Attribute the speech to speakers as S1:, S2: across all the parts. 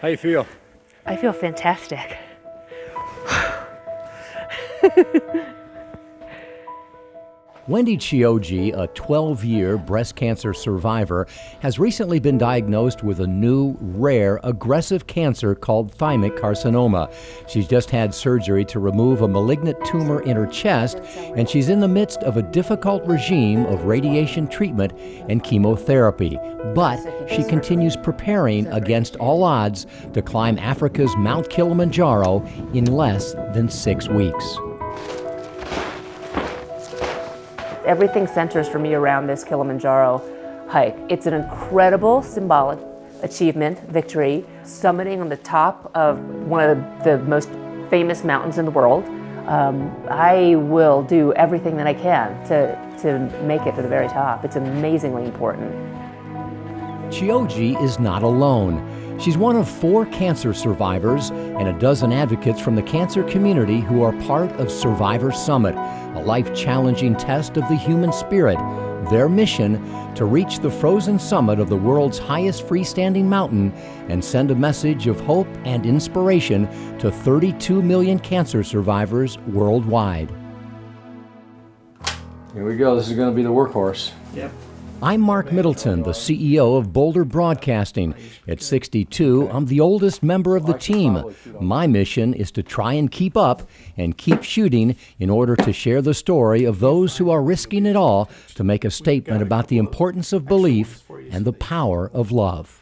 S1: How you feel?
S2: I feel fantastic.
S3: Wendy Chioji, a 12-year breast cancer survivor, has recently been diagnosed with a new, rare, aggressive cancer called thymic carcinoma. She's just had surgery to remove a malignant tumor in her chest, and she's in the midst of a difficult regime of radiation treatment and chemotherapy. But she continues preparing against all odds to climb Africa's Mount Kilimanjaro in less than 6 weeks.
S2: Everything centers for me around this Kilimanjaro hike. It's an incredible symbolic achievement, victory, summiting on the top of one of the most famous mountains in the world. I will do everything that I can to make it to the very top. It's amazingly important.
S3: Chioji is not alone. She's one of 4 cancer survivors and a dozen advocates from the cancer community who are part of Survivor Summit, a life-challenging test of the human spirit. Their mission, to reach the frozen summit of the world's highest freestanding mountain and send a message of hope and inspiration to 32 million cancer survivors worldwide.
S1: Here we go. This is going to be the workhorse.
S4: Yep.
S3: I'm Mark Middleton, the CEO of Boulder Broadcasting. At 62, I'm the oldest member of the team. My mission is to try and keep up and keep shooting in order to share the story of those who are risking it all to make a statement about the importance of belief and the power of love.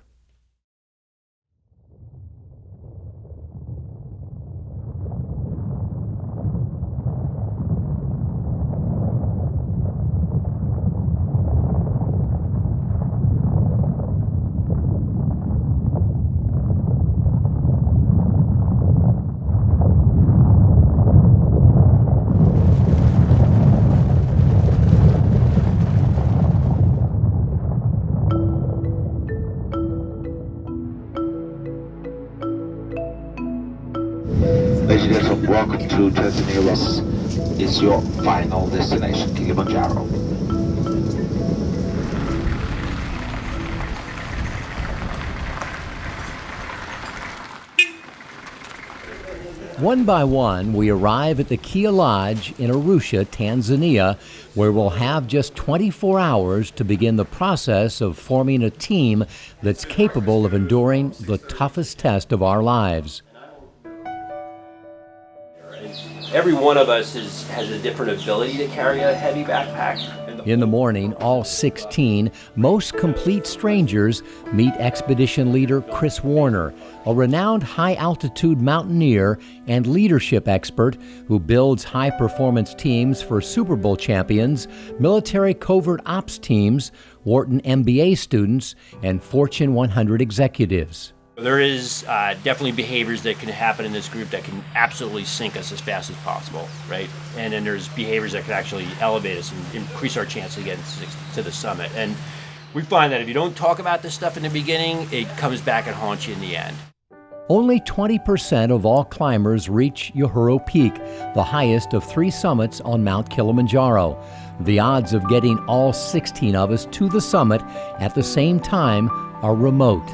S5: Ladies and gentlemen, welcome to Tanzania. This is your final destination, Kilimanjaro.
S3: One by one, we arrive at the Kia Lodge in Arusha, Tanzania, where we'll have just 24 hours to begin the process of forming a team that's capable of enduring the toughest test of our lives.
S4: Every one of us has a different ability to carry a heavy backpack.
S3: In the morning, all 16, most complete strangers, meet expedition leader Chris Warner, a renowned high-altitude mountaineer and leadership expert who builds high-performance teams for Super Bowl champions, military covert ops teams, Wharton MBA students, and Fortune 100 executives.
S4: There is definitely behaviors that can happen in this group that can absolutely sink us as fast as possible, right? And then there's behaviors that can actually elevate us and increase our chance to get to the summit. And we find that if you don't talk about this stuff in the beginning, it comes back and haunts you in the end.
S3: Only 20% of all climbers reach Uhuru Peak, the highest of 3 summits on Mount Kilimanjaro. The odds of getting all 16 of us to the summit at the same time are remote.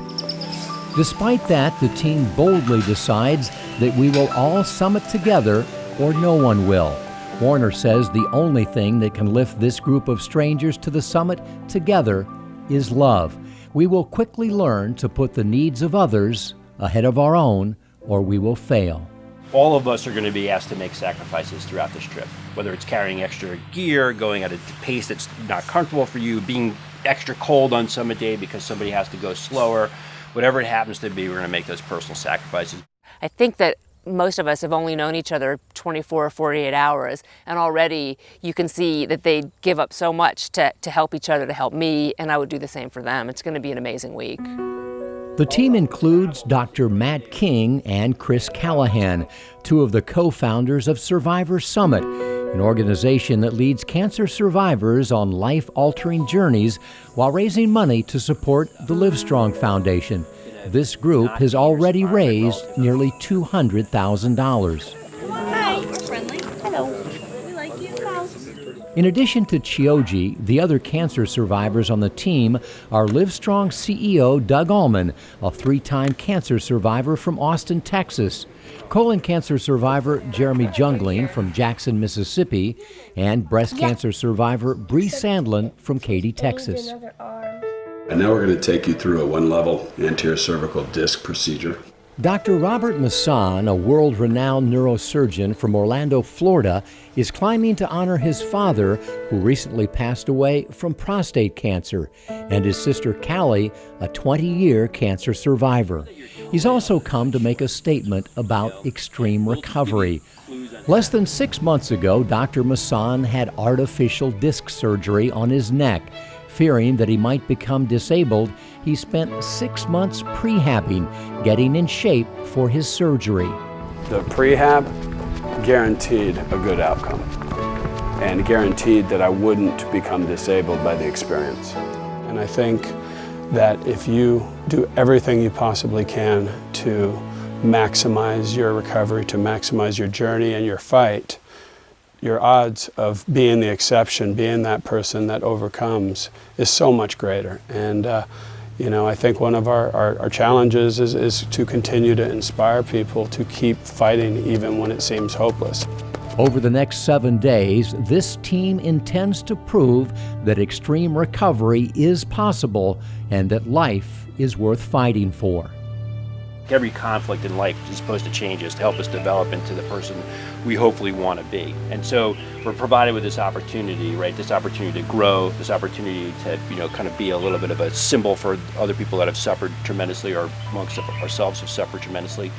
S3: Despite that, the team boldly decides that we will all summit together or no one will. Warner says the only thing that can lift this group of strangers to the summit together is love. We will quickly learn to put the needs of others ahead of our own, or we will fail.
S4: All of us are going to be asked to make sacrifices throughout this trip, whether it's carrying extra gear, going at a pace that's not comfortable for you, being extra cold on summit day because somebody has to go slower. Whatever it happens to be, we're going to make those personal sacrifices.
S2: I think that most of us have only known each other 24 or 48 hours, and already you can see that they give up so much to help each other, to help me, and I would do the same for them. It's going to be an amazing week.
S3: The team includes Dr. Matt King and Chris Callahan, two of the co-founders of Survivor Summit, an organization that leads cancer survivors on life-altering journeys while raising money to support the Livestrong Foundation. This group has already raised nearly $200,000.
S6: Hi, we're friendly. Hello. We like you.
S3: In addition to Chioji, the other cancer survivors on the team are Livestrong CEO Doug Allman, a three-time cancer survivor from Austin, Texas, colon cancer survivor Jeremy Jungling from Jackson, Mississippi, and breast cancer survivor Bree Sandlin from Katy, Texas.
S7: And now we're going to take you through a one-level anterior cervical disc procedure.
S3: Dr. Robert Masson, a world-renowned neurosurgeon from Orlando, Florida, is climbing to honor his father, who recently passed away from prostate cancer, and his sister Callie, a 20-year cancer survivor. He's also come to make a statement about extreme recovery. Less than 6 months ago, Dr. Masson had artificial disc surgery on his neck. Fearing that he might become disabled, he spent 6 months prehabbing, getting in shape for his surgery.
S7: The prehab guaranteed a good outcome and guaranteed that I wouldn't become disabled by the experience. And I think that if you do everything you possibly can to maximize your recovery, to maximize your journey and your fight, your odds of being the exception, being that person that overcomes, is so much greater. And I think one of our challenges is to continue to inspire people to keep fighting even when it seems hopeless.
S3: Over the next 7 days, this team intends to prove that extreme recovery is possible and that life is worth fighting for.
S4: Every conflict in life is supposed to change us, to help us develop into the person we hopefully want to be. And so we're provided with this opportunity, right? This opportunity to grow, this opportunity to, kind of be a little bit of a symbol for other people that have suffered tremendously, or amongst ourselves have suffered tremendously.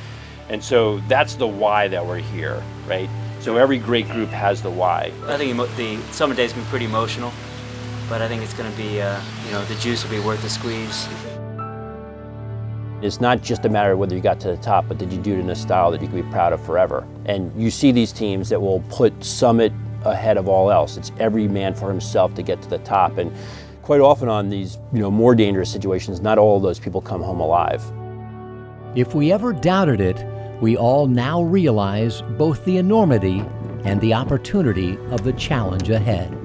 S4: And so that's the why that we're here, right? So every great group has the why.
S8: I think the summer days can be pretty emotional, but I think it's going to be, the juice will be worth the squeeze.
S4: It's not just a matter of whether you got to the top, but did you do it in a style that you can be proud of forever? And you see these teams that will put Summit ahead of all else. It's every man for himself to get to the top. And quite often on these, more dangerous situations, not all of those people come home alive.
S3: If we ever doubted it, we all now realize both the enormity and the opportunity of the challenge ahead.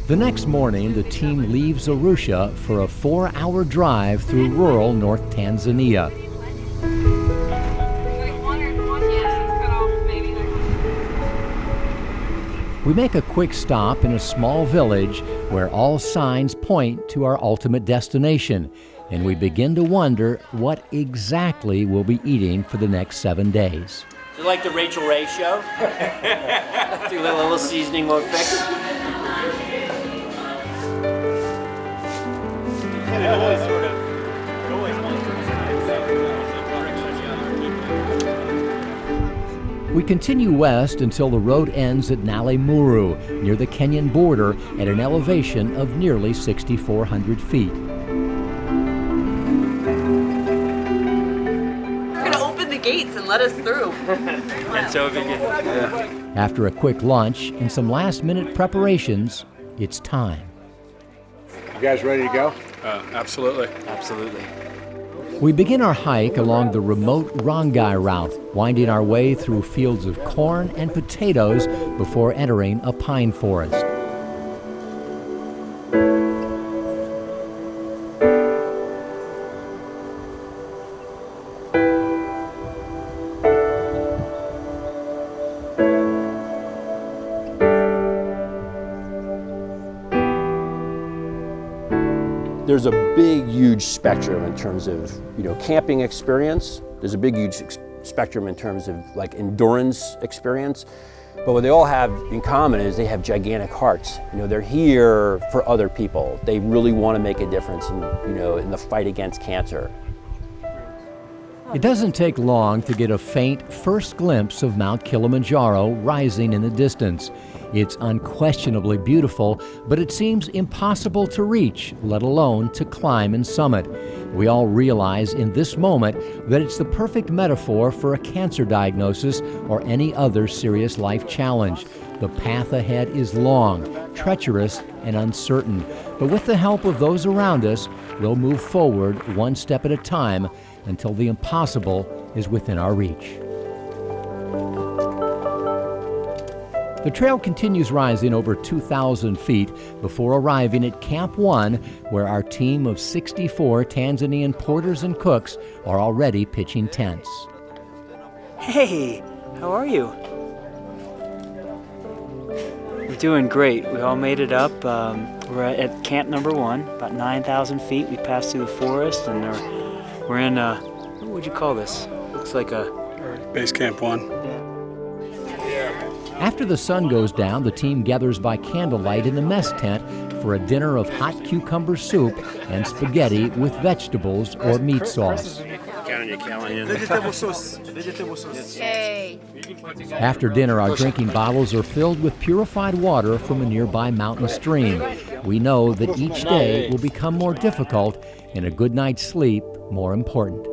S3: The next morning, the team leaves Arusha for a 4-hour drive through rural North Tanzania. We make a quick stop in a small village where all signs point to our ultimate destination, and we begin to wonder what exactly we'll be eating for the next 7 days.
S4: Is it like the Rachel Ray show? Do a little seasoning more thick.
S3: We continue west until the road ends at Nalimuru, near the Kenyan border, at an elevation of nearly 6,400 feet.
S6: We're gonna open the gates and let us through.
S8: And so it begins.
S3: After a quick lunch and some last-minute preparations, it's time.
S1: You guys ready to go?
S7: Absolutely.
S8: Absolutely.
S3: We begin our hike along the remote Rongai route, winding our way through fields of corn and potatoes before entering a pine forest.
S9: There's a big, huge spectrum in terms of, camping experience. There's a big, huge spectrum in terms of like endurance experience. But what they all have in common is they have gigantic hearts. They're here for other people. They really want to make a difference in the fight against cancer.
S3: It doesn't take long to get a faint first glimpse of Mount Kilimanjaro rising in the distance. It's unquestionably beautiful, but it seems impossible to reach, let alone to climb and summit. We all realize in this moment that it's the perfect metaphor for a cancer diagnosis or any other serious life challenge. The path ahead is long, treacherous, and uncertain, but with the help of those around us, we'll move forward one step at a time until the impossible is within our reach. The trail continues rising over 2,000 feet before arriving at Camp 1, where our team of 64 Tanzanian porters and cooks are already pitching tents.
S8: Hey, how are you? We're doing great. We all made it up. We're at camp number 1, about 9,000 feet. We passed through the forest, and we're in what would you call this? Looks like a
S7: Base Camp 1.
S3: After the sun goes down, the team gathers by candlelight in the mess tent for a dinner of hot cucumber soup and spaghetti with vegetables or meat sauce.
S1: Vegetable sauce. Vegetable sauce.
S6: Yay.
S3: After dinner, our drinking bottles are filled with purified water from a nearby mountain stream. We know that each day will become more difficult and a good night's sleep more important.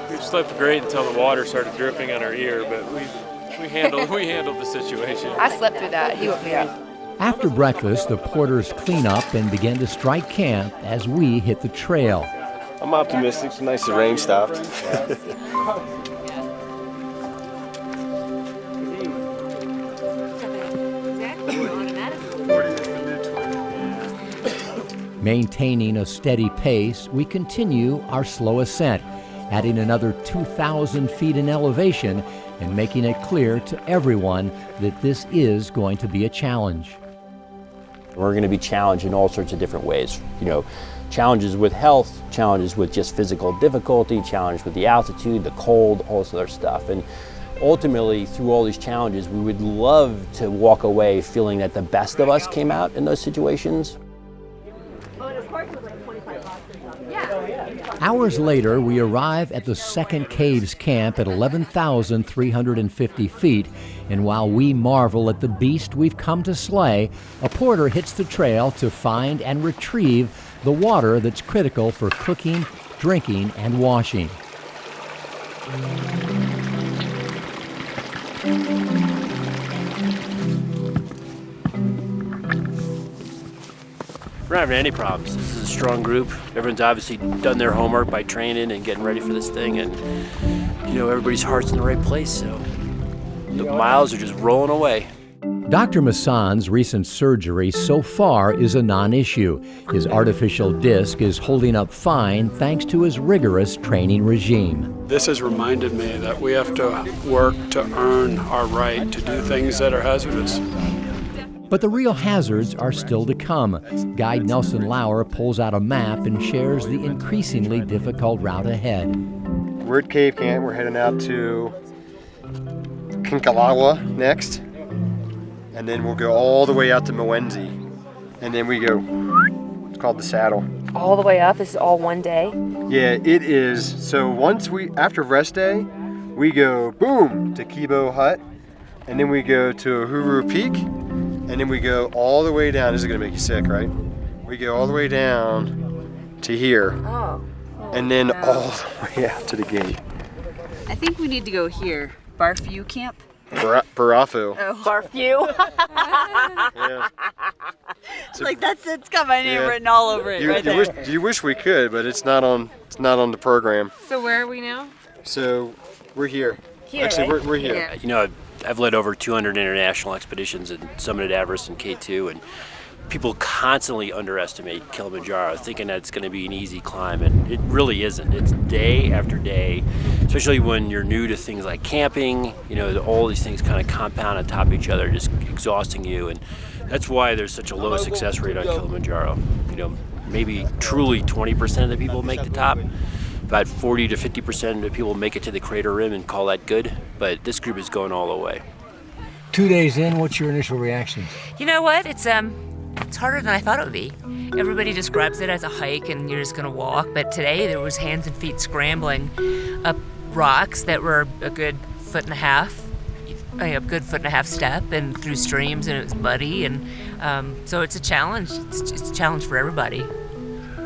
S10: We slept great until the water started dripping on our ear, but we handled the situation.
S6: I slept through that. He woke me up.
S3: After breakfast, the porters clean up and begin to strike camp as we hit the trail.
S11: I'm optimistic. It's nice the rain stopped.
S3: Maintaining a steady pace, we continue our slow ascent, adding another 2,000 feet in elevation and making it clear to everyone that this is going to be a challenge.
S9: We're going to be challenged in all sorts of different ways. Challenges with health, challenges with just physical difficulty, challenges with the altitude, the cold, all this other stuff. And ultimately, through all these challenges, we would love to walk away feeling that the best of us came out in those situations.
S3: Hours later, we arrive at the second caves camp at 11,350 feet, and while we marvel at the beast we've come to slay, a porter hits the trail to find and retrieve the water that's critical for cooking, drinking, and washing.
S4: We're not having any problems. This is a strong group. Everyone's obviously done their homework by training and getting ready for this thing, and everybody's heart's in the right place, so the miles are just rolling away.
S3: Dr. Massan's recent surgery so far is a non-issue. His artificial disc is holding up fine thanks to his rigorous training regime.
S7: This has reminded me that we have to work to earn our right to do things that are hazardous.
S3: But the real hazards are still to come. Guide Nelson Lauer pulls out a map and shares the increasingly difficult route ahead.
S1: We're at Cave Camp. We're heading out to Kinkalawa next. And then we'll go all the way out to Mwenzi. And then we go, it's called the Saddle.
S2: All the way up, this is all one day?
S1: Yeah, it is. So after rest day, we go boom to Kibo Hut. And then we go to Uhuru Peak. And then we go all the way down. This is gonna make you sick, right? We go all the way down to here.
S6: Oh.
S1: And then all the way out to the gate.
S6: I think we need to go here. Barfew Camp.
S1: Barafu.
S6: Oh. Barfew.
S1: Yeah.
S6: It's got my name written all over it
S1: You wish we could, but it's not on the program.
S6: So where are we now?
S1: So we're here.
S2: Here,
S1: Actually,
S2: right?
S1: we're here.
S2: Yeah.
S4: You know, I've led over 200 international expeditions and summited Everest and K2, and people constantly underestimate Kilimanjaro, thinking that it's going to be an easy climb, and it really isn't. It's day after day, especially when you're new to things like camping. You know, all these things kind of compound on top of each other, just exhausting you, and that's why there's such a low success rate on Kilimanjaro. You know, maybe truly 20% of the people make the top. About 40 to 50% of the people make it to the crater rim and call that good, but this group is going all the way.
S3: 2 days in, what's your initial reaction?
S2: You know what? It's harder than I thought it would be. Everybody describes it as a hike and you're just gonna walk, but today there was hands and feet scrambling up rocks that were a good foot and a half step, and through streams, and it was muddy, and so it's a challenge. It's a challenge for everybody.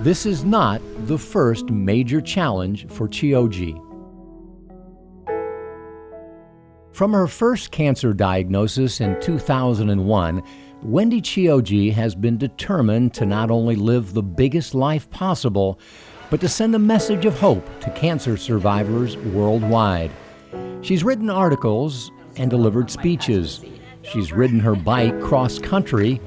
S3: This is not the first major challenge for Chioji. From her first cancer diagnosis in 2001, Wendy Chioji has been determined to not only live the biggest life possible, but to send a message of hope to cancer survivors worldwide. She's written articles and delivered speeches. She's ridden her bike cross-country,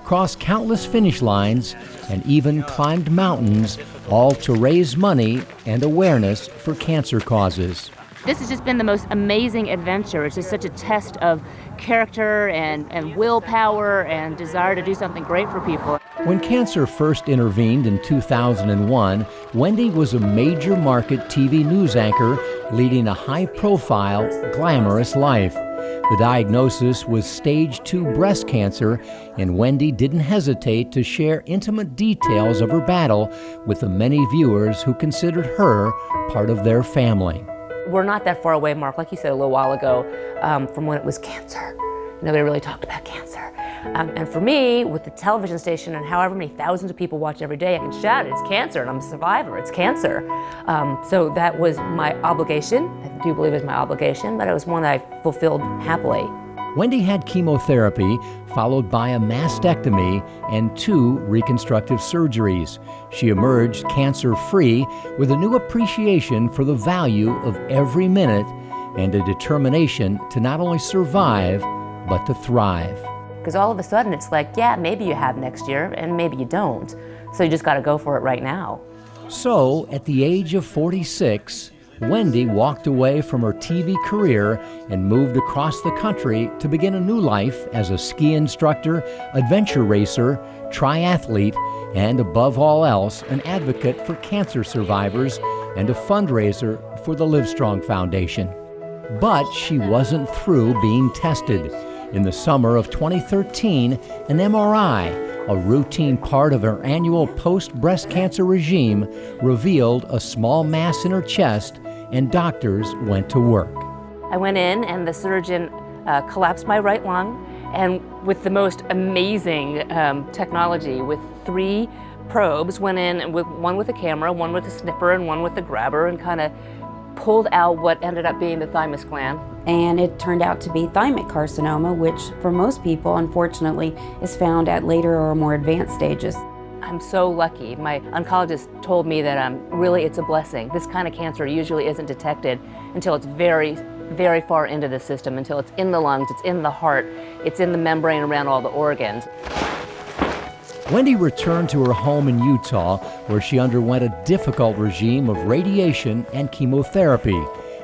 S3: crossed countless finish lines, and even climbed mountains, all to raise money and awareness for cancer causes.
S2: This has just been the most amazing adventure. It's just such a test of character and willpower and desire to do something great for people.
S3: When cancer first intervened in 2001, Wendy was a major market TV news anchor leading a high-profile, glamorous life. The diagnosis was stage 2 breast cancer, and Wendy didn't hesitate to share intimate details of her battle with the many viewers who considered her part of their family.
S2: We're not that far away, Mark, like you said a little while ago, from when it was cancer. Nobody really talked about cancer. And for me, with the television station and however many thousands of people watch every day, I can shout, it's cancer, and I'm a survivor, it's cancer. So that was my obligation. I do believe it was my obligation, but it was one that I fulfilled happily.
S3: Wendy had chemotherapy, followed by a mastectomy and 2 reconstructive surgeries. She emerged cancer-free with a new appreciation for the value of every minute and a determination to not only survive, but to thrive.
S2: Because all of a sudden it's like, yeah, maybe you have next year, and maybe you don't. So you just got to go for it right now.
S3: So, at the age of 46, Wendy walked away from her TV career and moved across the country to begin a new life as a ski instructor, adventure racer, triathlete, and above all else, an advocate for cancer survivors and a fundraiser for the Livestrong Foundation. But she wasn't through being tested. In the summer of 2013, an MRI, a routine part of her annual post-breast cancer regime, revealed a small mass in her chest, and doctors went to work.
S2: I went in and the surgeon collapsed my right lung, and with the most amazing technology, with 3 probes, went in with one with a camera, one with a snipper, and one with a grabber, and kind of pulled out what ended up being the thymus gland.
S12: And it turned out to be thymic carcinoma, which for most people, unfortunately, is found at later or more advanced stages.
S2: I'm so lucky. My oncologist told me that really it's a blessing. This kind of cancer usually isn't detected until it's very, very far into the system, until it's in the lungs, it's in the heart, it's in the membrane around all the organs.
S3: Wendy returned to her home in Utah, where she underwent a difficult regime of radiation and chemotherapy,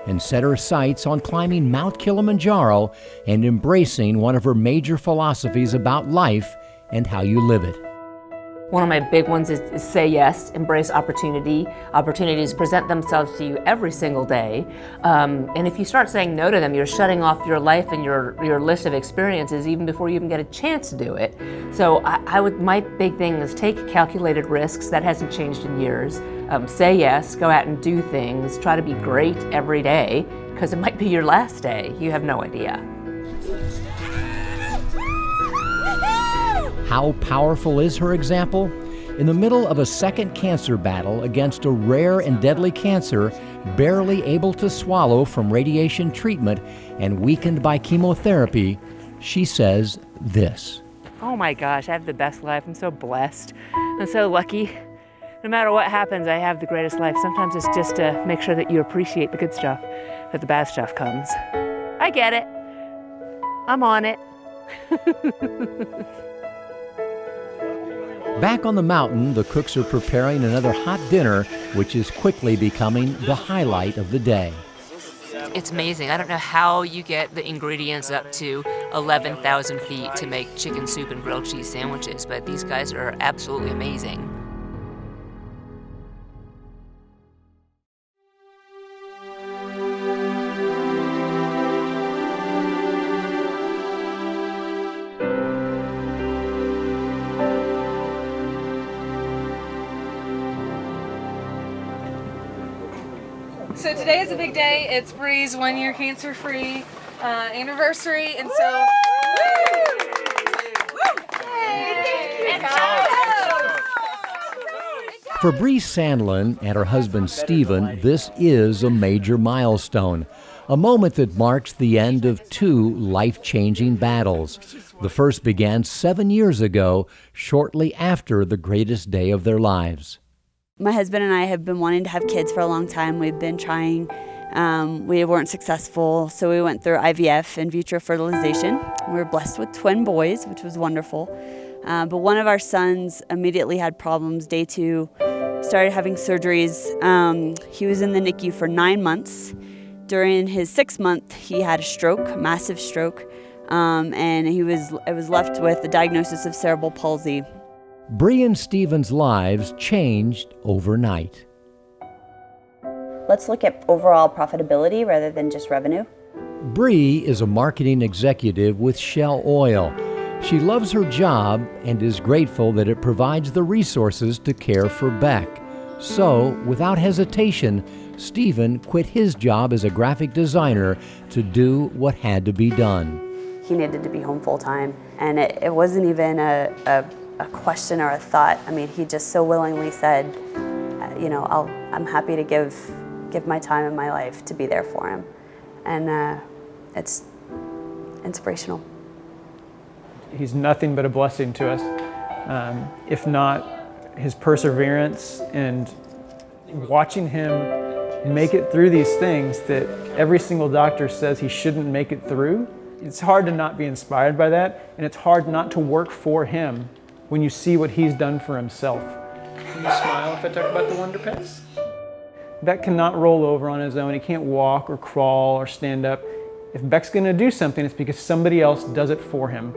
S3: and set her sights on climbing Mount Kilimanjaro and embracing one of her major philosophies about life and how you live it.
S2: One of my big ones is say yes, embrace opportunity. Opportunities present themselves to you every single day. And if you start saying no to them, you're shutting off your life and your list of experiences even before you even get a chance to do it. So my big thing is take calculated risks. That hasn't changed in years. Say yes, go out and do things. Try to be great every day, because it might be your last day. You have no idea.
S3: How powerful is her example? In the middle of a second cancer battle against a rare and deadly cancer, barely able to swallow from radiation treatment and weakened by chemotherapy, she says this.
S2: Oh my gosh, I have the best life. I'm so blessed. I'm so lucky. no matter what happens, I have the greatest life. Sometimes it's just to make sure that you appreciate the good stuff, that the bad stuff comes. I get it. I'm on it.
S3: Back on the mountain, the cooks are preparing another hot dinner, which is quickly becoming the highlight of the day.
S2: It's amazing. I don't know how you get the ingredients up to 11,000 feet to make chicken soup and grilled cheese sandwiches, but these guys are absolutely amazing.
S6: So today is a big day. It's Bree's 1-year cancer-free anniversary, and so.
S3: For Bree Sandlin and her husband Stephen, this is a major milestone, a moment that marks the end of 2 life-changing battles. The first began 7 years ago, shortly after the greatest day of their lives.
S13: My husband and I have been wanting to have kids for a long time. We've been trying. We weren't successful, so we went through IVF, in vitro fertilization. We were blessed with twin boys, which was wonderful. But one of our sons immediately had problems. Day 2, started having surgeries. He was in the NICU for 9 months. During his 6th month, he had a stroke, a massive stroke, and I was left with the diagnosis of cerebral palsy.
S3: Bree and Stephen's lives changed overnight.
S14: Let's look at overall profitability rather than just revenue.
S3: Bree is a marketing executive with Shell Oil. She loves her job and is grateful that it provides the resources to care for Beck. So, without hesitation, Stephen quit his job as a graphic designer to do what had to be done.
S13: He needed to be home full time, and it wasn't even a question or a thought. I mean, he just so willingly said, I'm happy to give my time and my life to be there for him. And it's inspirational.
S15: He's nothing but a blessing to us. If not his perseverance and watching him make it through these things that every single doctor says he shouldn't make it through, it's hard to not be inspired by that, and it's hard not to work for him when you see what he's done for himself. Can you smile if I talk about the Wonder Pass? Beck cannot roll over on his own. He can't walk or crawl or stand up. If Beck's going to do something, it's because somebody else does it for him.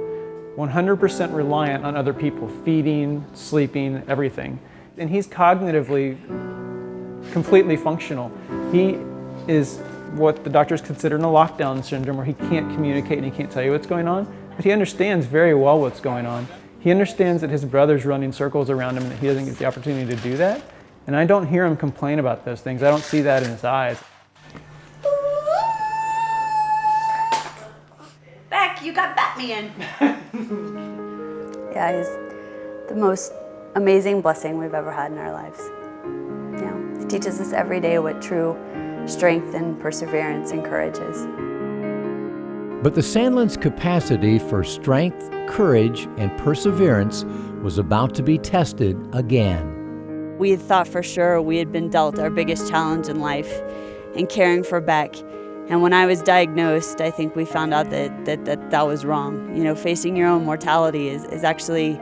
S15: 100% reliant on other people, feeding, sleeping, everything. And he's cognitively completely functional. He is what the doctors consider a lockdown syndrome, where he can't communicate and he can't tell you what's going on, but he understands very well what's going on. He understands that his brother's running circles around him and that he doesn't get the opportunity to do that. And I don't hear him complain about those things. I don't see that in his eyes.
S14: Beck, you got Batman.
S13: Yeah, he's the most amazing blessing we've ever had in our lives. He teaches us every day what true strength and perseverance and courage is.
S3: But the Sandlins' capacity for strength, courage, and perseverance was about to be tested again.
S13: We had thought for sure we had been dealt our biggest challenge in life in caring for Beck. And when I was diagnosed, I think we found out that was wrong. Facing your own mortality is actually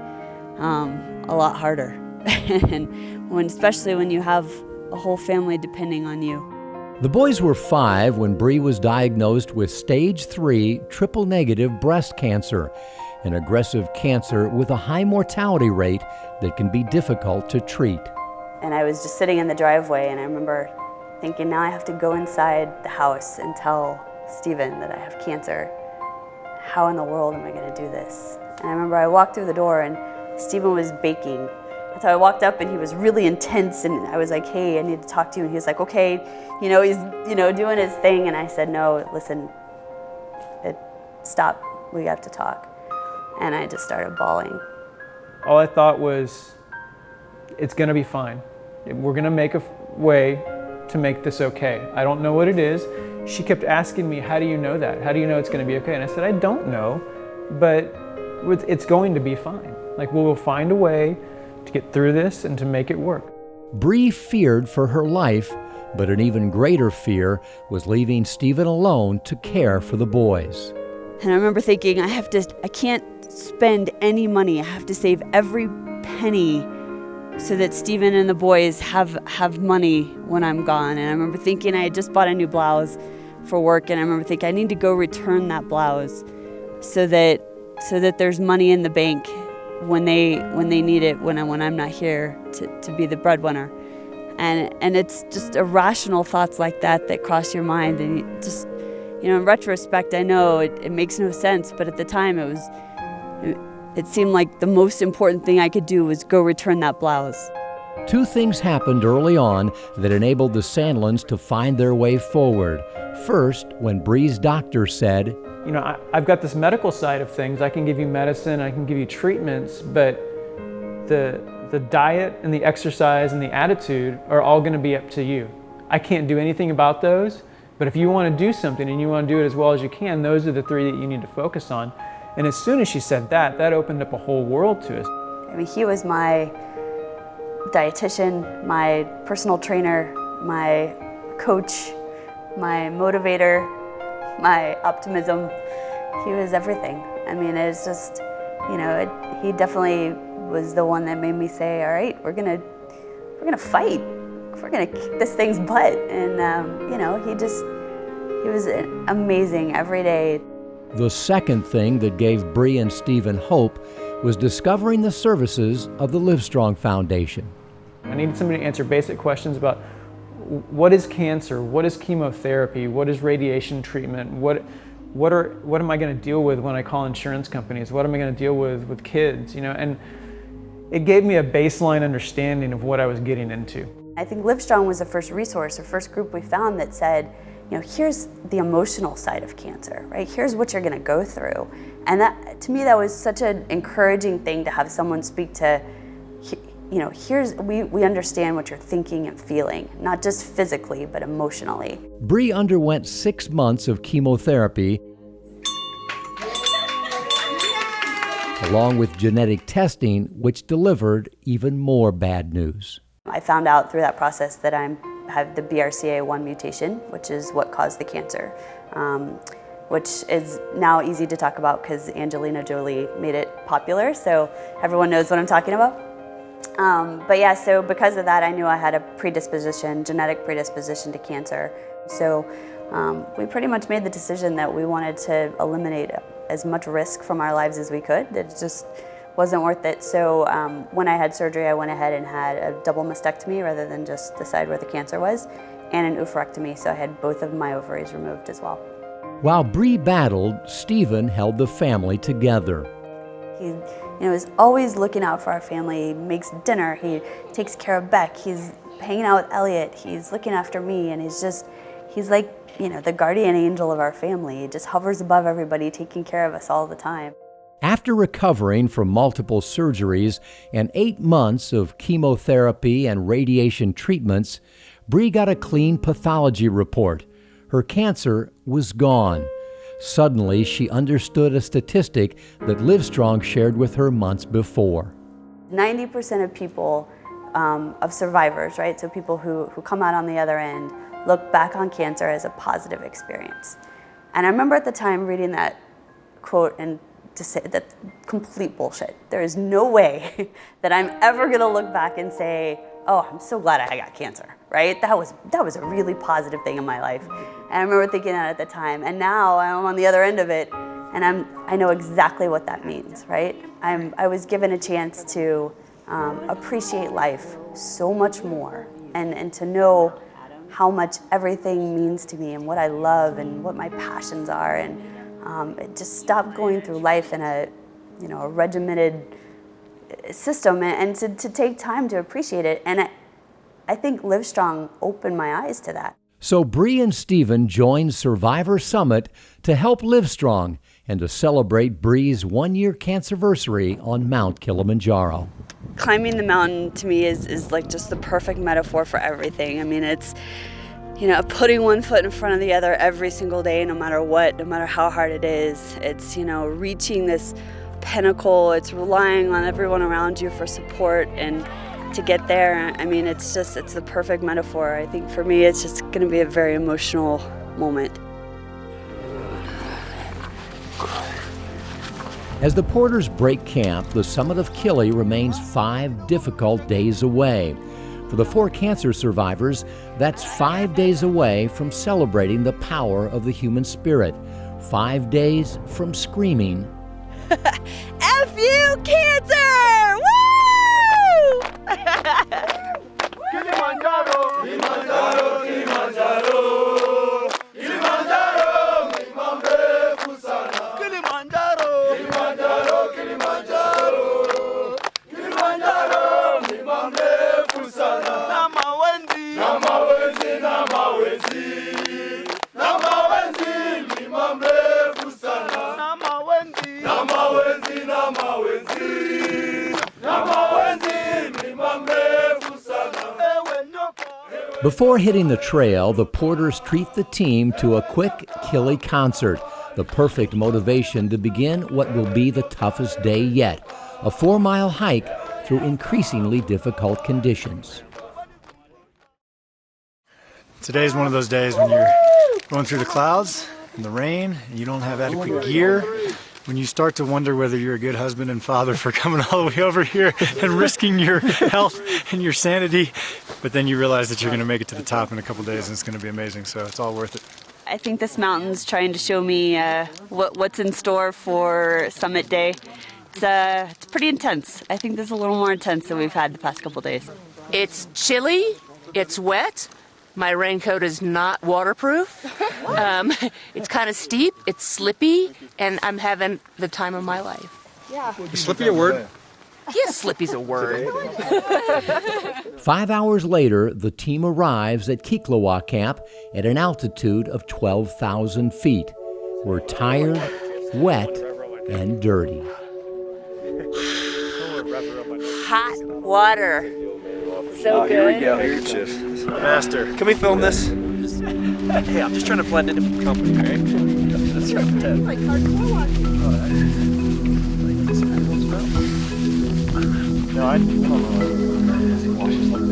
S13: a lot harder. And especially when you have a whole family depending on you.
S3: The boys were 5 when Bree was diagnosed with stage 3 triple-negative breast cancer, an aggressive cancer with a high mortality rate that can be difficult to treat.
S13: And I was just sitting in the driveway, and I remember thinking, now I have to go inside the house and tell Stephen that I have cancer. How in the world am I going to do this? And I remember I walked through the door, and Stephen was baking. And so I walked up, and he was really intense, and I was like, hey, I need to talk to you. And he was like, okay, he's doing his thing. And I said, no, listen, stop, we have to talk. And I just started bawling.
S15: All I thought was, it's gonna be fine. We're gonna make a way to make this okay. I don't know what it is. She kept asking me, how do you know that? How do you know it's gonna be okay? And I said, I don't know, but it's going to be fine. Like, we will find a way to get through this and to make it work.
S3: Bree feared for her life, but an even greater fear was leaving Stephen alone to care for the boys.
S13: And I remember thinking, I can't spend any money. I have to save every penny so that Stephen and the boys have money when I'm gone. And I remember thinking, I had just bought a new blouse for work, and I remember thinking, I need to go return that blouse so that there's money in the bank when they need it when I'm not here to be the breadwinner. And it's just irrational thoughts like that cross your mind, and you just, in retrospect, I know it makes no sense, but at the time it seemed like the most important thing I could do was go return that blouse.
S3: Two things happened early on that enabled the Sandlins to find their way forward. First, when Bree's doctor said,
S15: I've got this medical side of things. I can give you medicine, I can give you treatments, but the diet and the exercise and the attitude are all going to be up to you. I can't do anything about those, but if you want to do something and you want to do it as well as you can, those are the three that you need to focus on. And as soon as she said that opened up a whole world to us.
S13: I mean, he was my dietitian, my personal trainer, my coach, my motivator, my optimism. He was everything. I mean, it's just, he definitely was the one that made me say, all right, we're gonna fight. We're gonna kick this thing's butt. And he was amazing every day.
S3: The second thing that gave Bree and Stephen hope was discovering the services of the Livestrong Foundation.
S15: I needed somebody to answer basic questions about what is cancer, what is chemotherapy, what is radiation treatment, what am I going to deal with when I call insurance companies, what am I going to deal with kids, and it gave me a baseline understanding of what I was getting into.
S13: I think Livestrong was the first resource, the first group we found that said, here's the emotional side of cancer, right? Here's what you're gonna go through. And that, to me, that was such an encouraging thing to have someone speak to, we understand what you're thinking and feeling, not just physically, but emotionally.
S3: Bree underwent 6 months of chemotherapy, along with genetic testing, which delivered even more bad news.
S13: I found out through that process that I have the BRCA1 mutation, which is what caused the cancer, which is now easy to talk about because Angelina Jolie made it popular, so everyone knows what I'm talking about. So because of that, I knew I had a genetic predisposition to cancer. So we pretty much made the decision that we wanted to eliminate as much risk from our lives as we could. It just wasn't worth it. So when I had surgery, I went ahead and had a double mastectomy rather than just the side where the cancer was, and an oophorectomy, so I had both of my ovaries removed as well.
S3: While Bree battled, Stephen held the family together.
S13: He is always looking out for our family. He makes dinner, he takes care of Beck, he's hanging out with Elliot, he's looking after me, and he's like, the guardian angel of our family. He just hovers above everybody, taking care of us all the time.
S3: After recovering from multiple surgeries and 8 months of chemotherapy and radiation treatments, Bree got a clean pathology report. Her cancer was gone. Suddenly, she understood a statistic that Livestrong shared with her months before.
S13: 90% of people, of survivors, right, so people who come out on the other end, look back on cancer as a positive experience. And I remember at the time reading that quote and to say that complete bullshit. There is no way that I'm ever gonna look back and say, oh, I'm so glad I got cancer, right? That was a really positive thing in my life. And I remember thinking that at the time, and now I'm on the other end of it, and I know exactly what that means, right? I was given a chance to appreciate life so much more, and to know how much everything means to me and what I love and what my passions are, and just stop going through life in a regimented system, and to take time to appreciate it. And I think Livestrong opened my eyes to that.
S3: So Bree and Stephen joined Survivor Summit to help Livestrong and to celebrate Bree's 1-year cancerversary on Mount Kilimanjaro.
S13: Climbing the mountain to me is like just the perfect metaphor for everything. I mean, it's putting one foot in front of the other every single day, no matter what, no matter how hard it is. It's, reaching this pinnacle. It's relying on everyone around you for support, and to get there. I mean, it's the perfect metaphor. I think for me, it's just going to be a very emotional moment.
S3: As the porters break camp, the summit of Kili remains 5 difficult days away. For the 4 cancer survivors, that's 5 days away from celebrating the power of the human spirit. 5 days from screaming,
S13: F you, cancer! Woo!
S16: Kilimanjaro, Kilimanjaro, Kilimanjaro, Kilimanjaro, mlima mrefu sana. Kilimanjaro, Kilimanjaro, Kilimanjaro, Kilimanjaro, mlima mrefu sana. Na mawenzi, na mawenzi, na mawenzi, na mawenzi, mlima mrefu sana. Na mawenzi, na mawenzi, na mawenzi, na mawenzi, mlima mrefu sana.
S3: Before hitting the trail, the porters treat the team to a quick Kili concert, the perfect motivation to begin what will be the toughest day yet, a 4-mile hike through increasingly difficult conditions.
S17: Today's one of those days when you're going through the clouds and the rain and you don't have adequate gear, when you start to wonder whether you're a good husband and father for coming all the way over here and risking your health and your sanity, but then you realize that you're going to make it to the top in a couple days and it's going to be amazing, so it's all worth it.
S13: I think this mountain's trying to show me what's in store for Summit Day. It's pretty intense. I think this is a little more intense than we've had the past couple days.
S2: It's chilly, it's wet, my raincoat is not waterproof, it's kind of steep, it's slippy, and I'm having the time of my life.
S1: Yeah. Is slippy a word?
S2: Yes, slippy's a word.
S3: 5 hours later, the team arrives at Kiklowa Camp at an altitude of 12,000 feet. We're tired, wet, and dirty.
S2: Hot water. So good.
S11: Here we go. Handkerchief. Master. Can we film this? Hey, I'm just trying to blend into the company, all right? That's right.
S14: Like hardcore walking.
S17: No, I don't know why he washes like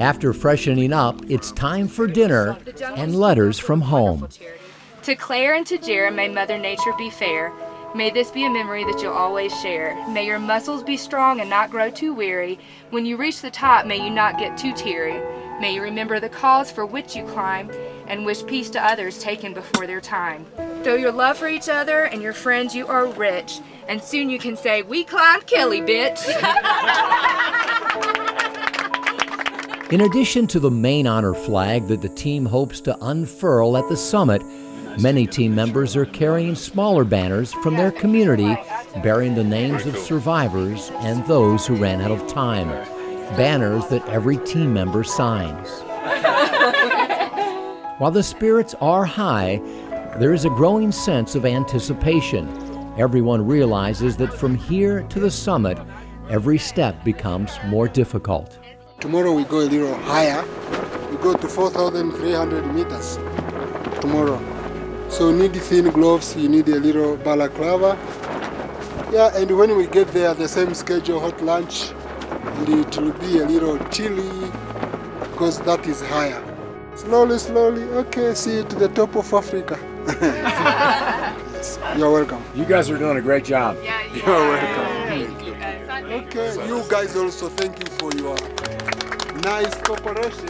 S3: After freshening up, it's time for dinner and letters from home.
S18: To Claire and to Jared, may Mother Nature be fair. May this be a memory that you'll always share. May your muscles be strong and not grow too weary. When you reach the top, may you not get too teary. May you remember the cause for which you climb and wish peace to others taken before their time. Through your love for each other and your friends, you are rich. And soon you can say, we climbed Kili, bitch.
S3: In addition to the main honor flag that the team hopes to unfurl at the summit, many team members are carrying smaller banners from their community bearing the names of survivors and those who ran out of time. Banners that every team member signs. While the spirits are high, there is a growing sense of anticipation. Everyone realizes that from here to the summit, every step becomes more difficult.
S19: Tomorrow we go a little higher. We go to 4,300 meters tomorrow. So you need thin gloves, you need a little balaclava. Yeah, and when we get there, the same schedule, hot lunch, and it will be a little chilly because that is higher. Slowly, slowly, okay, see you to the top of Africa. Yes, you're welcome.
S20: You guys are doing a great job.
S19: Yeah, you're welcome. Thank you. Okay, you guys also thank you for your nice cooperation.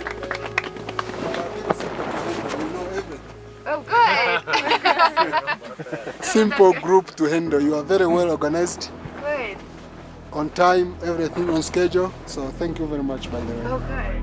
S18: Oh, good.
S19: Simple group to handle. You are very well organized.
S18: Good.
S19: On time, everything on schedule. So thank you very much, by the way.
S18: Oh, good.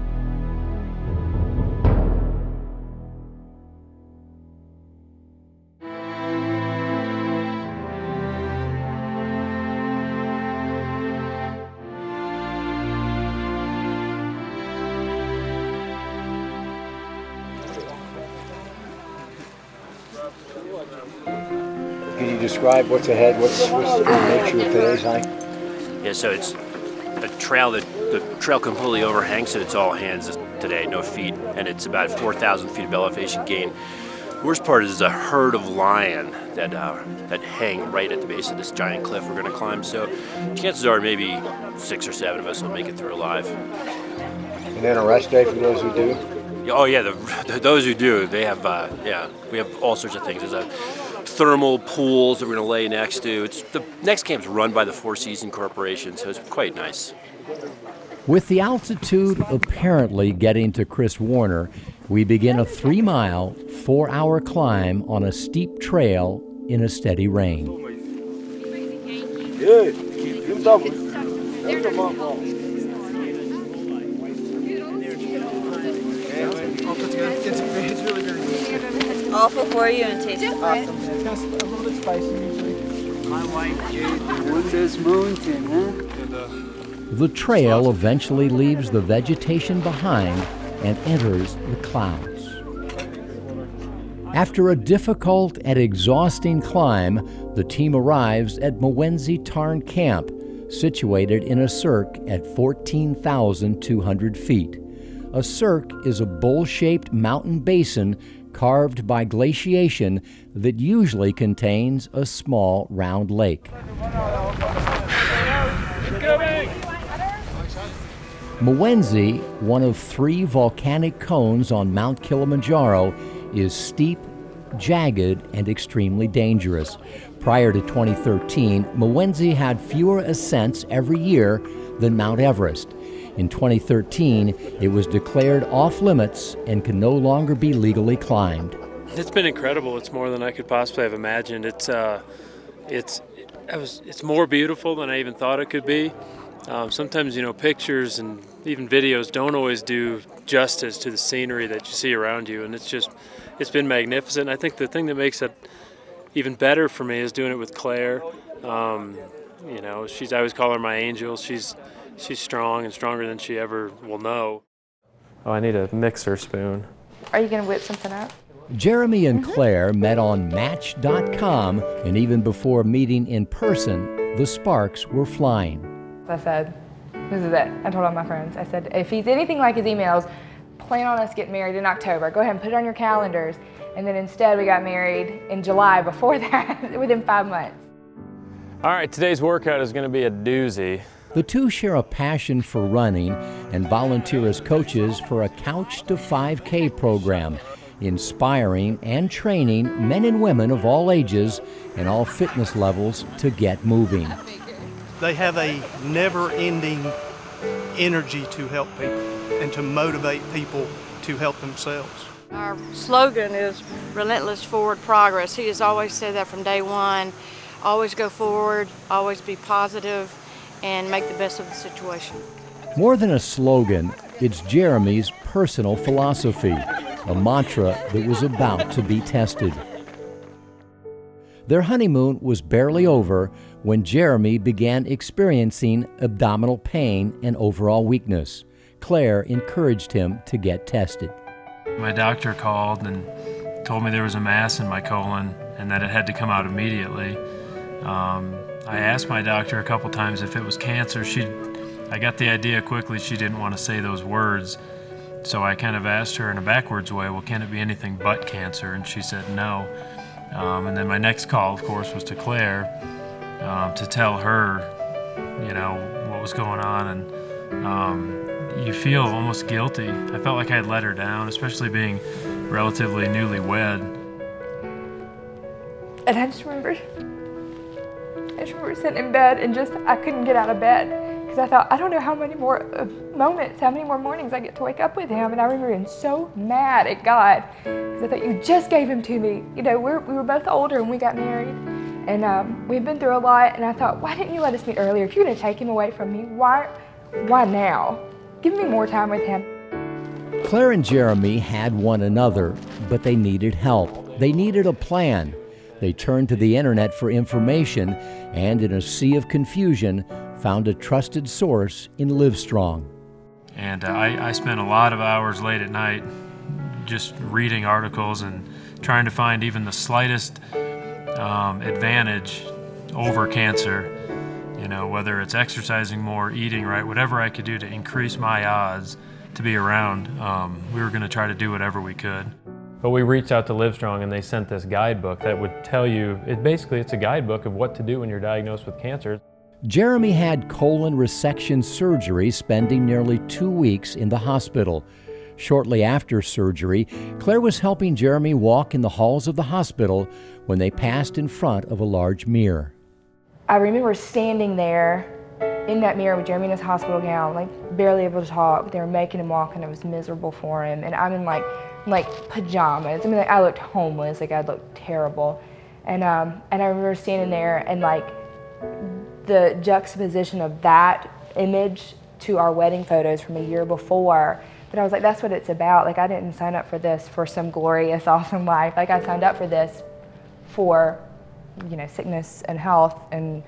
S20: Can you describe what's ahead? What's the nature of today's hike?
S4: Yeah, so it's a trail that the trail completely overhangs, so it's all hands today, no feet, and it's about 4,000 feet of elevation gain. Worst part is a herd of lion that hang right at the base of this giant cliff we're going to climb. So chances are maybe 6 or 7 of us will make it through alive.
S1: And then a rest day for those who do?
S4: Oh yeah, those who do, they have we have all sorts of things. There's a thermal pools that we're going to lay next to. The next camp's run by the Four Seasons Corporation, so it's quite nice.
S3: With the altitude apparently getting to Chris Warner, we begin a 3-mile, 4-hour climb on a steep trail in a steady rain.
S16: Good.
S13: It's awful for you and tastes awesome.
S15: It's got a little bit spicy usually.
S16: My wife did Wonders Mountain, huh?
S3: The trail eventually leaves the vegetation behind and enters the clouds. After a difficult and exhausting climb, the team arrives at Mwenzi Tarn Camp, situated in a cirque at 14,200 feet. A cirque is a bowl-shaped mountain basin carved by glaciation that usually contains a small round lake. Mwenzi, one of 3 volcanic cones on Mount Kilimanjaro, is steep, jagged, and extremely dangerous. Prior to 2013, Mwenzi had fewer ascents every year than Mount Everest. In 2013, it was declared off-limits and can no longer be legally climbed.
S10: It's been incredible. It's more than I could possibly have imagined. It's more beautiful than I even thought it could be. Sometimes, pictures and even videos don't always do justice to the scenery that you see around you, and it's been magnificent. I think the thing that makes it even better for me is doing it with Claire. I always call her my angel. She's strong and stronger than she ever will know.
S11: Oh, I need a mixer spoon.
S18: Are you going to whip something up?
S3: Jeremy and Claire met on Match.com, and even before meeting in person, the sparks were flying.
S18: I said, this is it. I told all my friends. I said, if he's anything like his emails, plan on us getting married in October. Go ahead and put it on your calendars. And then instead we got married in July before that, within 5 months.
S11: All right, today's workout is going to be a doozy.
S3: The two share a passion for running and volunteer as coaches for a Couch to 5K program, inspiring and training men and women of all ages and all fitness levels to get moving.
S20: They have a never-ending energy to help people and to motivate people to help themselves.
S21: Our slogan is relentless forward progress. He has always said that from day one. Always go forward, always be positive, and make the best of the situation.
S3: More than a slogan, it's Jeremy's personal philosophy, a mantra that was about to be tested. Their honeymoon was barely over when Jeremy began experiencing abdominal pain and overall weakness. Claire encouraged him to get tested.
S10: My doctor called and told me there was a mass in my colon and that it had to come out immediately. I asked my doctor a couple times if it was cancer. I got the idea quickly she didn't want to say those words. So I kind of asked her in a backwards way, well, can it be anything but cancer? And she said no. And then my next call, of course, was to Claire to tell her, what was going on. And you feel almost guilty. I felt like I had let her down, especially being relatively newlywed.
S18: And I just remember sitting in bed and I couldn't get out of bed because I thought, I don't know how many more moments, how many more mornings I get to wake up with him. And I remember being so mad at God because I thought, you just gave him to me. We were both older when we got married, and we've been through a lot. And I thought, why didn't you let us meet earlier? If you're going to take him away from me, why now? Give me more time with him.
S3: Claire and Jeremy had one another, but they needed help. They needed a plan. They turned to the internet for information and, in a sea of confusion, found a trusted source in Livestrong.
S10: And I spent a lot of hours late at night just reading articles and trying to find even the slightest advantage over cancer. You know, whether it's exercising more, eating right, whatever I could do to increase my odds to be around, we were going to try to do whatever we could. But we reached out to Livestrong and they sent this guidebook that would tell you, it's a guidebook of what to do when you're diagnosed with cancer.
S3: Jeremy had colon resection surgery, spending nearly 2 weeks in the hospital. Shortly after surgery, Claire was helping Jeremy walk in the halls of the hospital when they passed in front of a large mirror.
S5: I remember standing there in that mirror with Jeremy in his hospital gown, like barely able to talk. They were making him walk and it was miserable for him. And I'm in like pajamas. I mean, like, I looked homeless, like I looked terrible. And I remember standing there and like the juxtaposition of that image to our wedding photos from a year before, that I was like, that's what it's about. Like, I didn't sign up for this for some glorious, awesome life. Like, I signed up for this for, you know, sickness and health and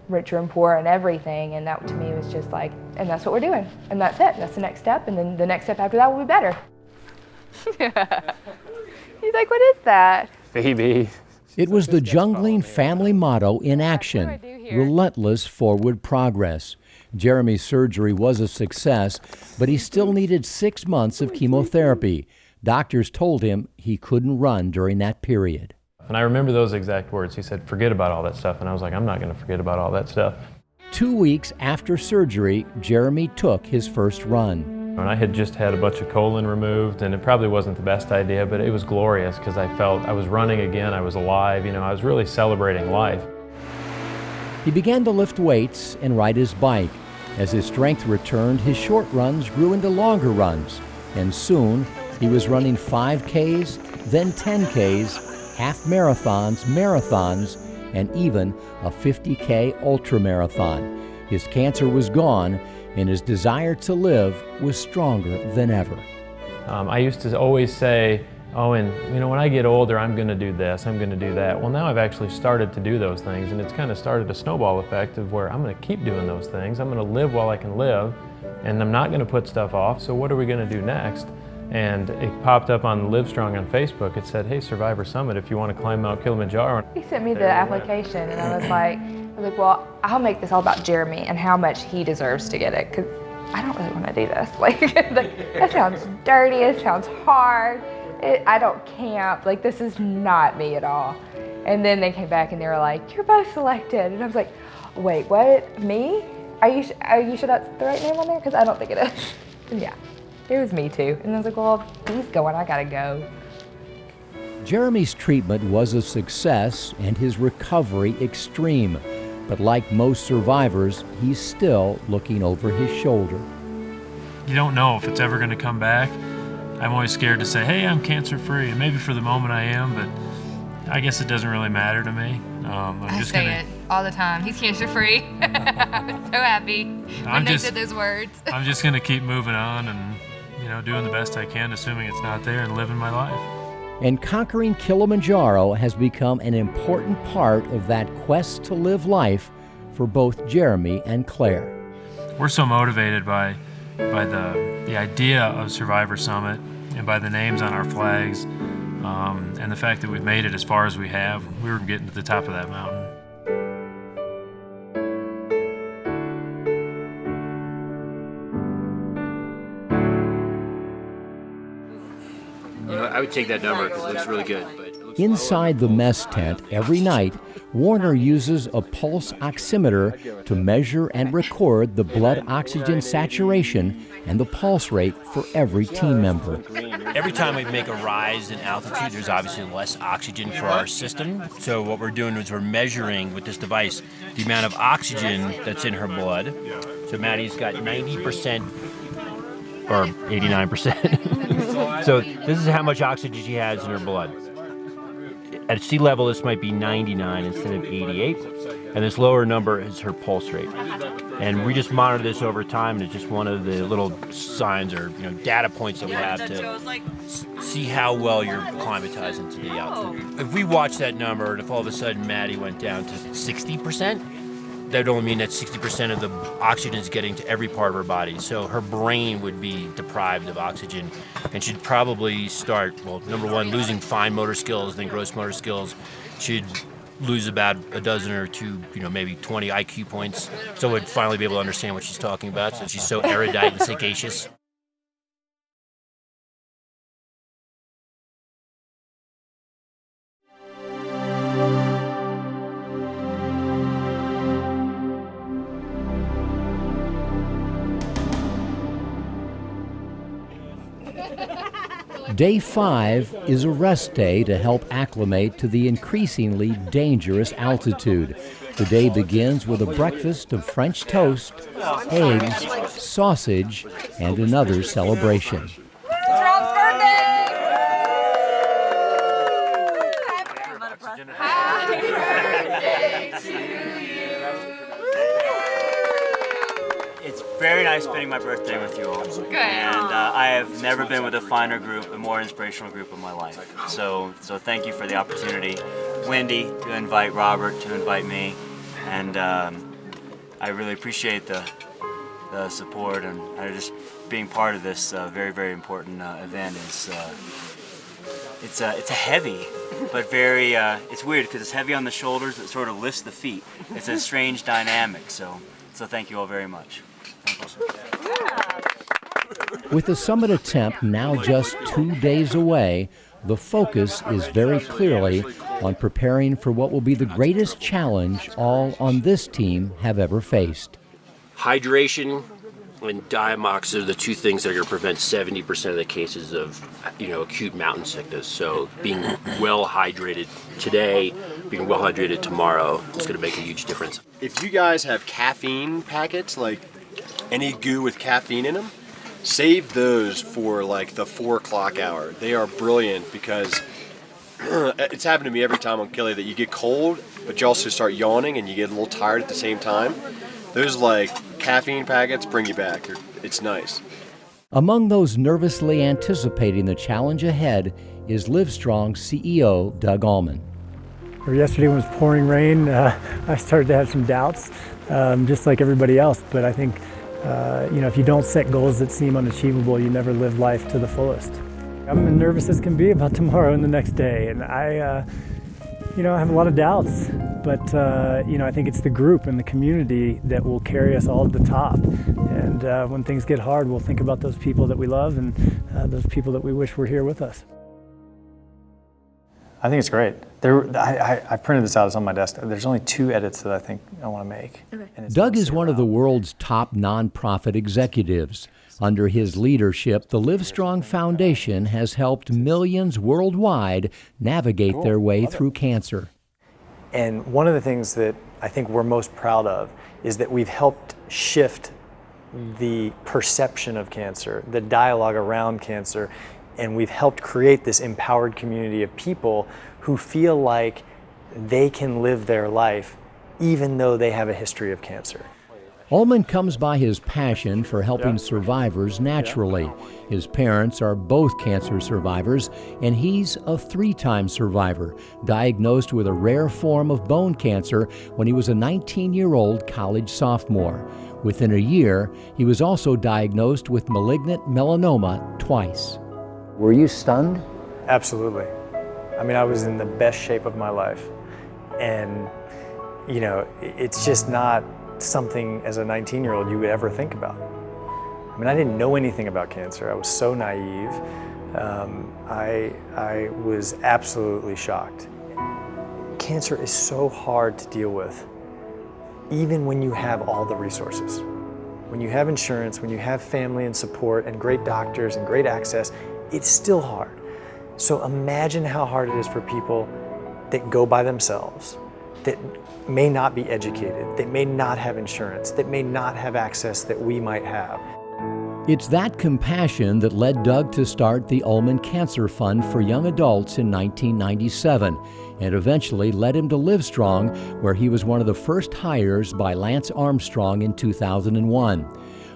S5: richer and poor and everything. And that to me was just like, and that's what we're doing. And that's it. That's the next step. And then the next step after that will be better. He's like, what is that?
S11: Baby.
S3: It was the Jungling family motto in action, relentless forward progress. Jeremy's surgery was a success, but he still needed 6 months of chemotherapy. Doctors told him he couldn't run during that period.
S10: And I remember those exact words. He said, forget about all that stuff. And I was like, I'm not going to forget about all that stuff.
S3: 2 weeks after surgery, Jeremy took his first run.
S10: And I had just had a bunch of colon removed, and it probably wasn't the best idea, but it was glorious because I felt I was running again, I was alive, you know, I was really celebrating life.
S3: He began to lift weights and ride his bike. As his strength returned, his short runs grew into longer runs, and soon he was running 5Ks, then 10Ks, half marathons, and even a 50K ultramarathon. His cancer was gone, and his desire to live was stronger than ever.
S10: I used to always say, oh, and you know, when I get older, I'm going to do this, I'm going to do that. Well, now I've actually started to do those things, and it's kind of started a snowball effect of where I'm going to keep doing those things. I'm going to live while I can live, and I'm not going to put stuff off, so what are we going to do next? And it popped up on Livestrong on Facebook. It said, hey, Survivor Summit, if you want to climb Mount Kilimanjaro.
S5: He sent me the application, and I was like, well, I'll make this all about Jeremy and how much he deserves to get it, because I don't really want to do this. Like, that sounds dirty, it sounds hard. I don't camp, like, this is not me at all. And then they came back and they were like, you're both selected. And I was like, wait, what, me? Are you sure that's the right name on there? Because I don't think it is. And yeah, it was me too. And I was like, well, if he's going, I gotta go.
S3: Jeremy's treatment was a success and his recovery extreme. But like most survivors, he's still looking over his shoulder.
S10: You don't know if it's ever going to come back. I'm always scared to say, hey, I'm cancer-free, and maybe for the moment I am, but I guess it doesn't really matter to me.
S18: I say it all the time. He's cancer-free. I'm so happy when they said those words.
S10: I'm just going to keep moving on and, you know, doing the best I can, assuming it's not there, and living my life.
S3: And conquering Kilimanjaro has become an important part of that quest to live life for both Jeremy and Claire.
S10: We're so motivated by the idea of Survivor Summit and by the names on our flags, and the fact that we've made it as far as we have. We were getting to the top of that mountain.
S4: I would take that number because it looks really good.
S3: Inside the mess tent every night, Warner uses a pulse oximeter to measure and record the blood oxygen saturation and the pulse rate for every team member.
S4: Every time we make a rise in altitude, there's obviously less oxygen for our system. So what we're doing is we're measuring with this device the amount of oxygen that's in her blood. So Maddie's got 90% or 89%. So this is how much oxygen she has in her blood. At sea level, this might be 99 instead of 88, and this lower number is her pulse rate. And we just monitor this over time, and it's just one of the little signs or data points that we have to see how well you're acclimatizing to the altitude. If we watch that number, and if all of a sudden Maddie went down to 60%, that would only mean that 60% of the oxygen is getting to every part of her body. So her brain would be deprived of oxygen and she'd probably start, well, number one, losing fine motor skills, then gross motor skills. She'd lose about a dozen or two, maybe 20 IQ points. So I'd finally be able to understand what she's talking about, since she's so erudite and sagacious.
S3: Day 5 is a rest day to help acclimate to the increasingly dangerous altitude. The day begins with a breakfast of French toast, eggs, sausage, and another celebration.
S6: It's Rob's birthday! Happy birthday to you!
S8: It's very nice spending my birthday with you all.
S6: Good.
S8: And I have never been with a finer group, a more inspirational group in my life. So thank you for the opportunity, Wendy, to invite Robert, to invite me. And I really appreciate the support, and just being part of this very, very important event is it's a heavy, but very, it's weird because it's heavy on the shoulders, it sort of lifts the feet. It's a strange dynamic, so thank you all very much.
S3: With the summit attempt now just 2 days away, the focus is very clearly on preparing for what will be the greatest challenge all on this team have ever faced.
S4: Hydration and Diamox are the two things that are going to prevent 70% of the cases of, acute mountain sickness. So being well hydrated today, being well hydrated tomorrow is going to make a huge difference.
S1: If you guys have caffeine packets, like any goo with caffeine in them, save those for like the 4 o'clock hour. They are brilliant because it's happened to me every time on Kili that you get cold, but you also start yawning and you get a little tired at the same time. Those like caffeine packets bring you back. It's nice.
S3: Among those nervously anticipating the challenge ahead is Livestrong CEO Doug Allman.
S15: Yesterday when it was pouring rain, I started to have some doubts, just like everybody else, but I think if you don't set goals that seem unachievable, you never live life to the fullest. I'm as nervous as can be about tomorrow and the next day, and I have a lot of doubts, but I think it's the group and the community that will carry us all to the top. And when things get hard, we'll think about those people that we love and those people that we wish were here with us.
S22: I think it's great. I printed this out, it's on my desk. There's only 2 edits that I think I want to make.
S3: Okay. Doug is one of the world's top nonprofit executives. Under his leadership, the Livestrong Foundation has helped millions worldwide navigate their way through cancer.
S22: And one of the things that I think we're most proud of is that we've helped shift the perception of cancer, the dialogue around cancer, and we've helped create this empowered community of people who feel like they can live their life even though they have a history of cancer.
S3: Allman comes by his passion for helping survivors naturally. His parents are both cancer survivors, and he's a 3-time survivor, diagnosed with a rare form of bone cancer when he was a 19-year-old college sophomore. Within a year, he was also diagnosed with malignant melanoma twice.
S22: Were you stunned? Absolutely. I mean, I was in the best shape of my life. And, it's just not something as a 19-year-old you would ever think about. I mean, I didn't know anything about cancer. I was so naive. I was absolutely shocked. Cancer is so hard to deal with, even when you have all the resources. When you have insurance, when you have family and support and great doctors and great access, it's still hard. So imagine how hard it is for people that go by themselves, that may not be educated, that may not have insurance, that may not have access that we might have.
S3: It's that compassion that led Doug to start the Allman Cancer Fund for young adults in 1997, and eventually led him to Livestrong, where he was one of the first hires by Lance Armstrong in 2001.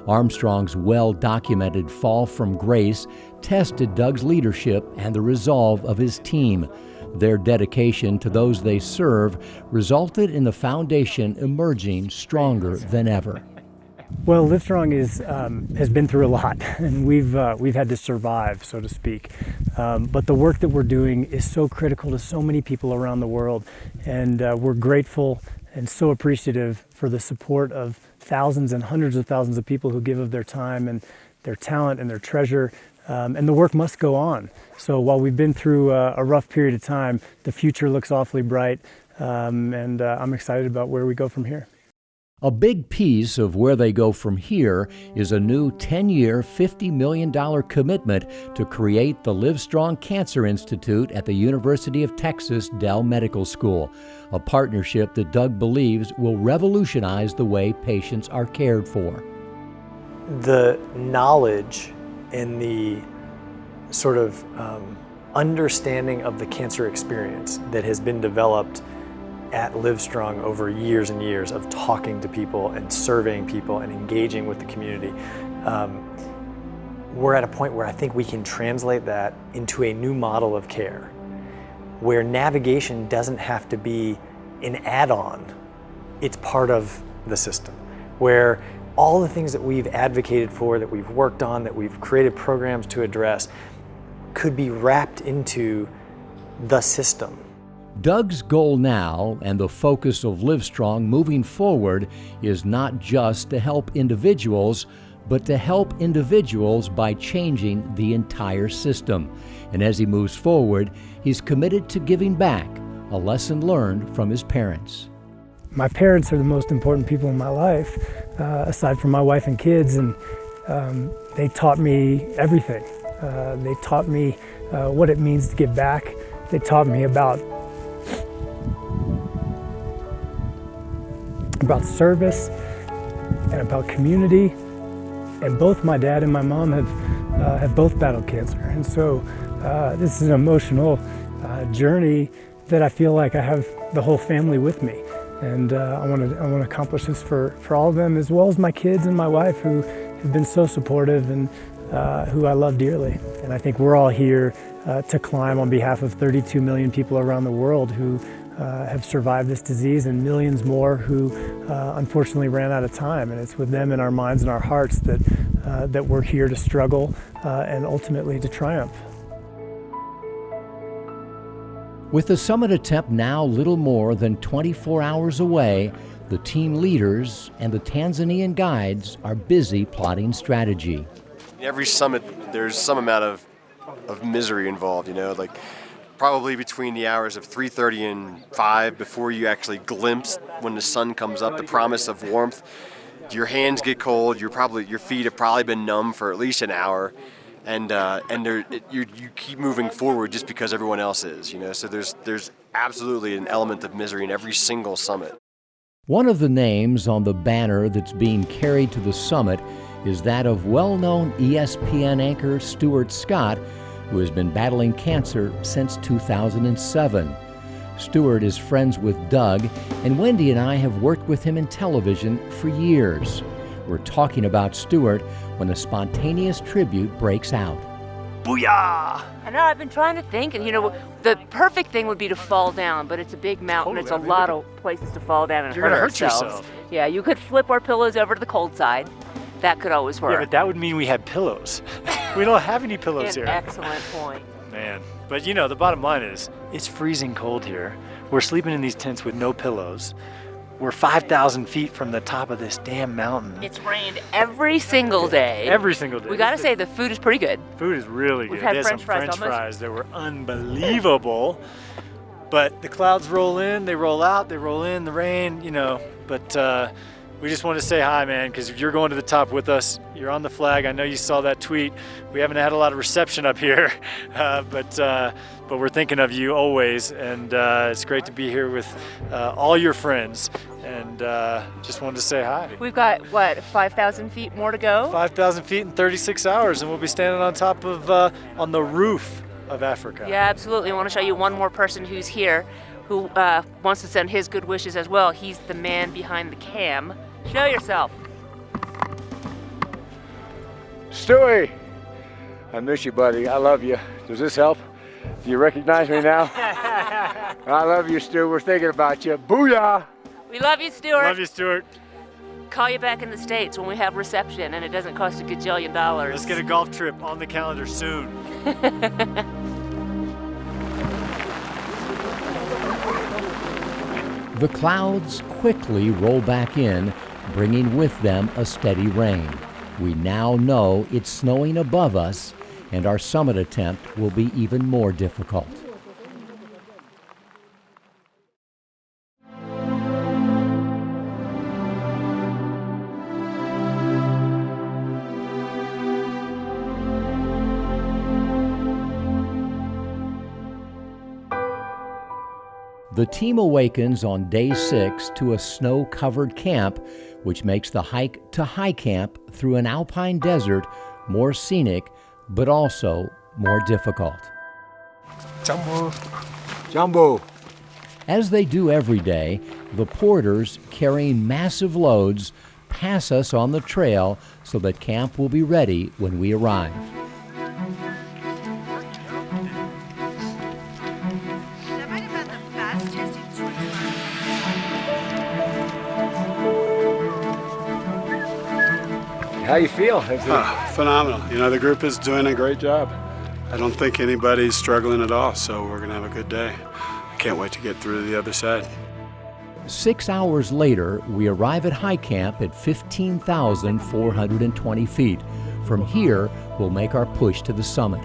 S3: Armstrong's well-documented fall from grace tested Doug's leadership and the resolve of his team. Their dedication to those they serve resulted in the foundation emerging stronger than ever.
S15: Well, Livestrong has been through a lot, and we've had to survive, so to speak. But the work that we're doing is so critical to so many people around the world, and we're grateful and so appreciative for the support of thousands and hundreds of thousands of people who give of their time and their talent and their treasure. And the work must go on. So while we've been through a rough period of time, the future looks awfully bright, and I'm excited about where we go from here.
S3: A big piece of where they go from here is a new 10-year, $50 million commitment to create the Livestrong Cancer Institute at the University of Texas Dell Medical School, a partnership that Doug believes will revolutionize the way patients are cared for.
S22: The knowledge and the sort of understanding of the cancer experience that has been developed at Livestrong over years and years of talking to people and surveying people and engaging with the community. We're at a point where I think we can translate that into a new model of care, where navigation doesn't have to be an add-on, it's part of the system, where all the things that we've advocated for, that we've worked on, that we've created programs to address, could be wrapped into the system.
S3: Doug's goal now, and the focus of Livestrong moving forward, is not just to help individuals, but to help individuals by changing the entire system. And as he moves forward, he's committed to giving back, a lesson learned from his parents.
S15: My parents are the most important people in my life, aside from my wife and kids, and they taught me everything. They taught me what it means to give back. They taught me about service and about community, and both my dad and my mom have both battled cancer, and so this is an emotional journey that I feel like I have the whole family with me, and I want to accomplish this for all of them, as well as my kids and my wife, who have been so supportive and who I love dearly. And I think we're all here to climb on behalf of 32 million people around the world who have survived this disease, and millions more who unfortunately ran out of time. And it's with them in our minds and our hearts that we're here to struggle and ultimately to triumph.
S3: With the summit attempt now little more than 24 hours away, the team leaders and the Tanzanian guides are busy plotting strategy.
S1: Every summit, there's some amount of misery involved, like probably between the hours of 3:30 and 5 before you actually glimpse when the sun comes up, the promise of warmth. Your hands get cold. Your feet have probably been numb for at least an hour, and you keep moving forward just because everyone else is. So there's absolutely an element of misery in every single summit.
S3: One of the names on the banner that's being carried to the summit is that of well-known ESPN anchor Stuart Scott, who has been battling cancer since 2007. Stuart is friends with Doug, and Wendy and I have worked with him in television for years. We're talking about Stuart when a spontaneous tribute breaks out.
S2: Booyah! I know, I've been trying to think, and the perfect thing would be to fall down, but it's a big mountain. It's a lot of places to fall down and
S22: You're gonna hurt
S2: ourselves.
S22: yourself.
S2: Yeah, you could flip our pillows over to the cold side. That could always work.
S22: Yeah, but that would mean we had pillows. We don't have any pillows here.
S2: Excellent point.
S22: Man, but the bottom line is, it's freezing cold here. We're sleeping in these tents with no pillows. We're 5,000 feet from the top of this damn mountain.
S2: It's rained every single day.
S22: Every single day.
S2: We gotta say, the food is pretty good.
S22: Food is really good.
S2: We've had
S22: There's
S2: French
S22: some
S2: fries
S22: French
S2: almost.
S22: fries that were unbelievable. But the clouds roll in, they roll out, they roll in, the rain, but we just want to say hi, man, because you're going to the top with us. You're on the flag. I know you saw that tweet. We haven't had a lot of reception up here, but we're thinking of you always, and it's great to be here with all your friends, and just wanted to say hi.
S2: We've got, 5,000 feet more to go?
S22: 5,000 feet in 36 hours, and we'll be standing on top of, on the roof of Africa.
S2: Yeah, absolutely. I want to show you one more person who's here who wants to send his good wishes as well. He's the man behind the cam. Show yourself.
S7: Stewie, I miss you, buddy. I love you. Does this help? Do you recognize me now? I love you, Stu. We're thinking about you. Booyah!
S2: We love you, Stuart.
S22: Love you, Stuart.
S2: call you back in the States when we have reception and it doesn't cost a gajillion dollars.
S17: Let's get a golf trip on the calendar soon.
S3: The clouds quickly roll back in, bringing with them a steady rain. We now know it's snowing above us, and our summit attempt will be even more difficult. The team awakens on day 6 to a snow-covered camp, which makes the hike to high camp through an alpine desert more scenic, but also more difficult.
S1: Jumbo. Jumbo.
S3: As they do every day, the porters carrying massive loads pass us on the trail so that camp will be ready when we arrive.
S1: How you feel?
S9: Phenomenal. You know, the group is doing a great job. I don't think anybody's struggling at all, so we're gonna have a good day. I can't wait to get through to the other side.
S3: 6 hours later, we arrive at high camp at 15,420 feet. From here, we'll make our push to the summit.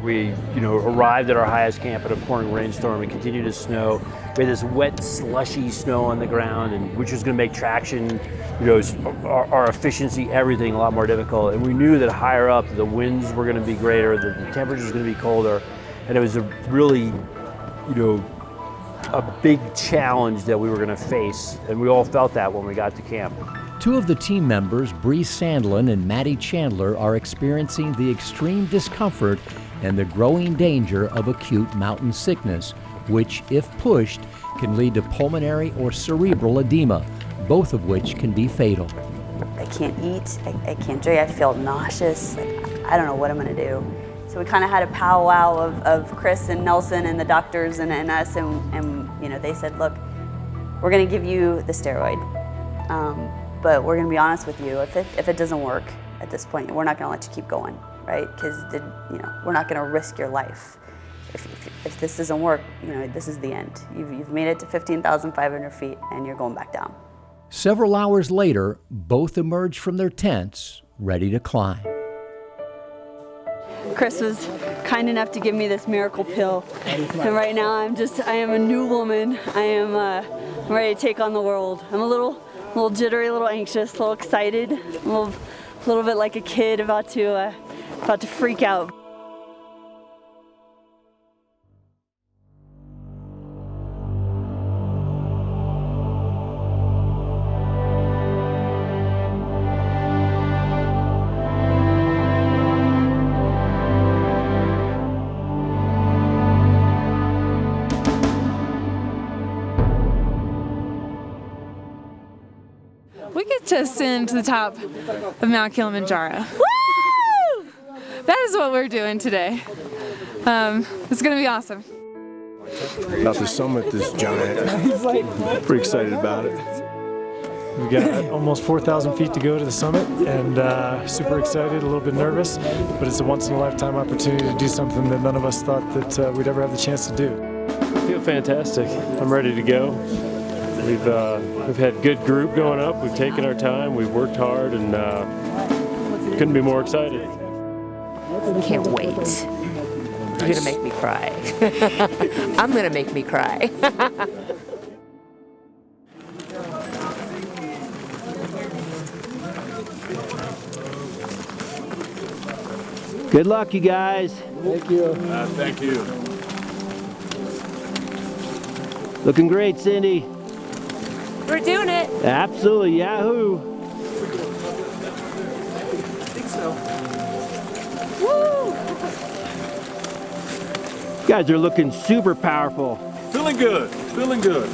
S4: We, arrived at our highest camp in a pouring rainstorm and continued to snow. We had this wet, slushy snow on the ground, and which was going to make traction, our efficiency, everything a lot more difficult. And we knew that higher up, the winds were going to be greater, the temperatures were going to be colder, and it was a really, a big challenge that we were going to face. And we all felt that when we got to camp.
S3: 2 of the team members, Bree Sandlin and Maddie Chandler, are experiencing the extreme discomfort and the growing danger of acute mountain sickness, which, if pushed, can lead to pulmonary or cerebral edema, both of which can be fatal.
S13: I can't eat, I can't drink, I feel nauseous. I don't know what I'm gonna do. So we kind of had a powwow of Chris and Nelson and the doctors and us, and they said, look, we're gonna give you the steroid, but we're gonna be honest with you, if it doesn't work at this point, we're not gonna let you keep going, right? Because we're not gonna risk your life. If this doesn't work, this is the end. You've made it to 15,500 feet and you're going back down.
S3: Several hours later, both emerge from their tents, ready to climb.
S13: Chris was kind enough to give me this miracle pill, and right now I am a new woman. I'm ready to take on the world. I'm a little jittery, a little anxious, a little excited, a little bit like a kid about to freak out.
S6: We get to ascend to the top of Mount Kilimanjaro. Woo! That is what we're doing today. It's going to be awesome.
S12: About the summit, this giant. Pretty excited about it.
S15: We've got almost 4,000 feet to go to the summit, and super excited, a little bit nervous, but it's a once-in-a-lifetime opportunity to do something that none of us thought that we'd ever have the chance to do.
S10: I feel fantastic. I'm ready to go. We've had a good group going up. We've taken our time. We've worked hard, and couldn't be more excited.
S2: Can't wait. You're gonna make me cry. I'm gonna make me cry.
S4: Good luck, you guys.
S9: Thank you. Thank you.
S4: Looking great, Cindy.
S2: We're doing it.
S4: Absolutely, yahoo.
S6: I think so.
S2: Woo!
S4: You guys are looking super powerful.
S9: Feeling good. Feeling good.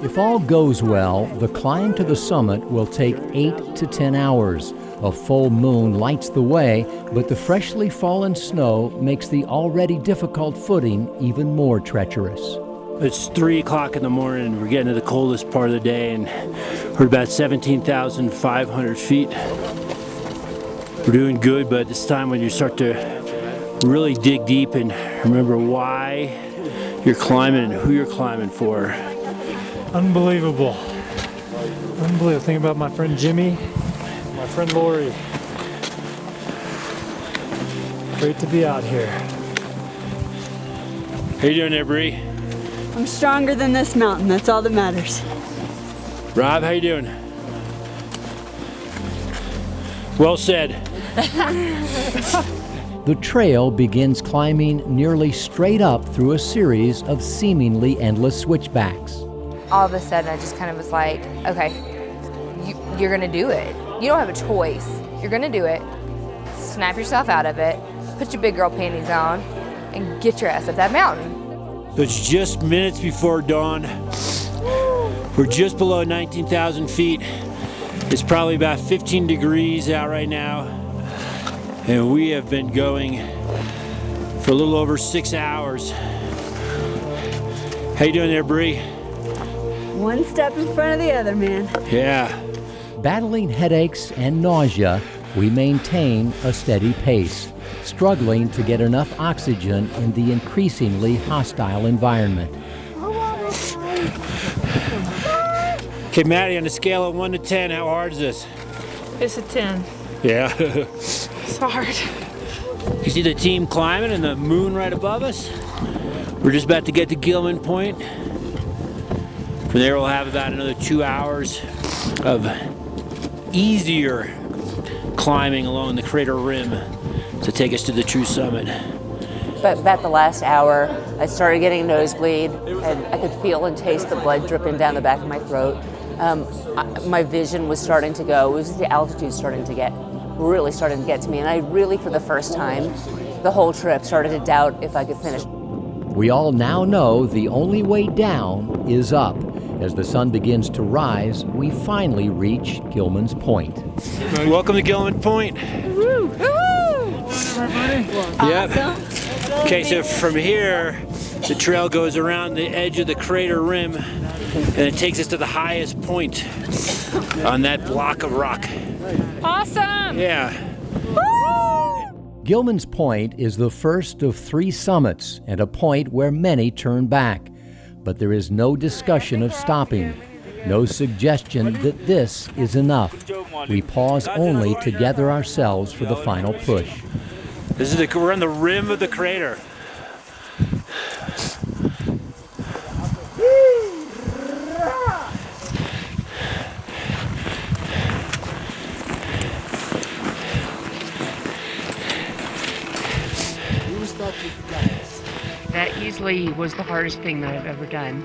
S3: If all goes well, the climb to the summit will take 8 to 10 hours. A full moon lights the way, but the freshly fallen snow makes the already difficult footing even more treacherous.
S4: It's 3 o'clock in the morning. We're getting to the coldest part of the day, and We're about 17,500 feet. We're doing good, but it's time when you start to really dig deep and remember why you're climbing and who you're climbing for.
S15: Unbelievable. Unbelievable. Think about my friend Jimmy, my friend Lori. Great to be out here.
S4: How you doing there, Bree?
S13: I'm stronger than this mountain. That's all that matters.
S4: Rob, how you doing? Well said.
S3: The trail begins climbing nearly straight up through a series of seemingly endless switchbacks.
S5: All of a sudden, I just kind of was like, okay, you're gonna do it. You don't have a choice. You're gonna do it. Snap yourself out of it, put your big girl panties on, and get your ass up that mountain.
S4: So it's just minutes before dawn. We're just below 19,000 feet. It's probably about 15 degrees out right now. And we have been going for a little over 6 hours. How you doing there, Bree?
S13: One step in front of the other, man.
S4: Yeah.
S3: Battling headaches and nausea, we maintain a steady pace, struggling to get enough oxygen in the increasingly hostile environment.
S4: Okay, Maddie, on a scale of 1 to 10, how hard is this?
S6: It's a 10.
S4: Yeah.
S6: It's hard.
S4: You see the team climbing and the moon right above us? We're just about to get to Gilman Point. From there we'll have about another 2 hours of easier climbing along the crater rim to take us to the true summit.
S2: But about the last hour, I started getting a nosebleed, and I could feel and taste the blood dripping down the back of my throat. My vision was starting to go. It was the altitude really starting to get to me, and I really, for the first time, the whole trip, started to doubt if I could finish.
S3: We all now know the only way down is up. As the sun begins to rise, we finally reach Gilman's Point.
S4: Welcome to Gilman Point.
S6: Woo!
S4: Yep. Okay, so from here, the trail goes around the edge of the crater rim, and it takes us to the highest point on that block of rock.
S6: Awesome!
S4: Yeah.
S3: Gilman's Point is the first of 3 summits and a point where many turn back. But there is no discussion of stopping, no suggestion that this is enough. We pause only to gather ourselves for the final push.
S4: We're on the rim of the crater.
S2: That easily was the hardest thing that I've ever done.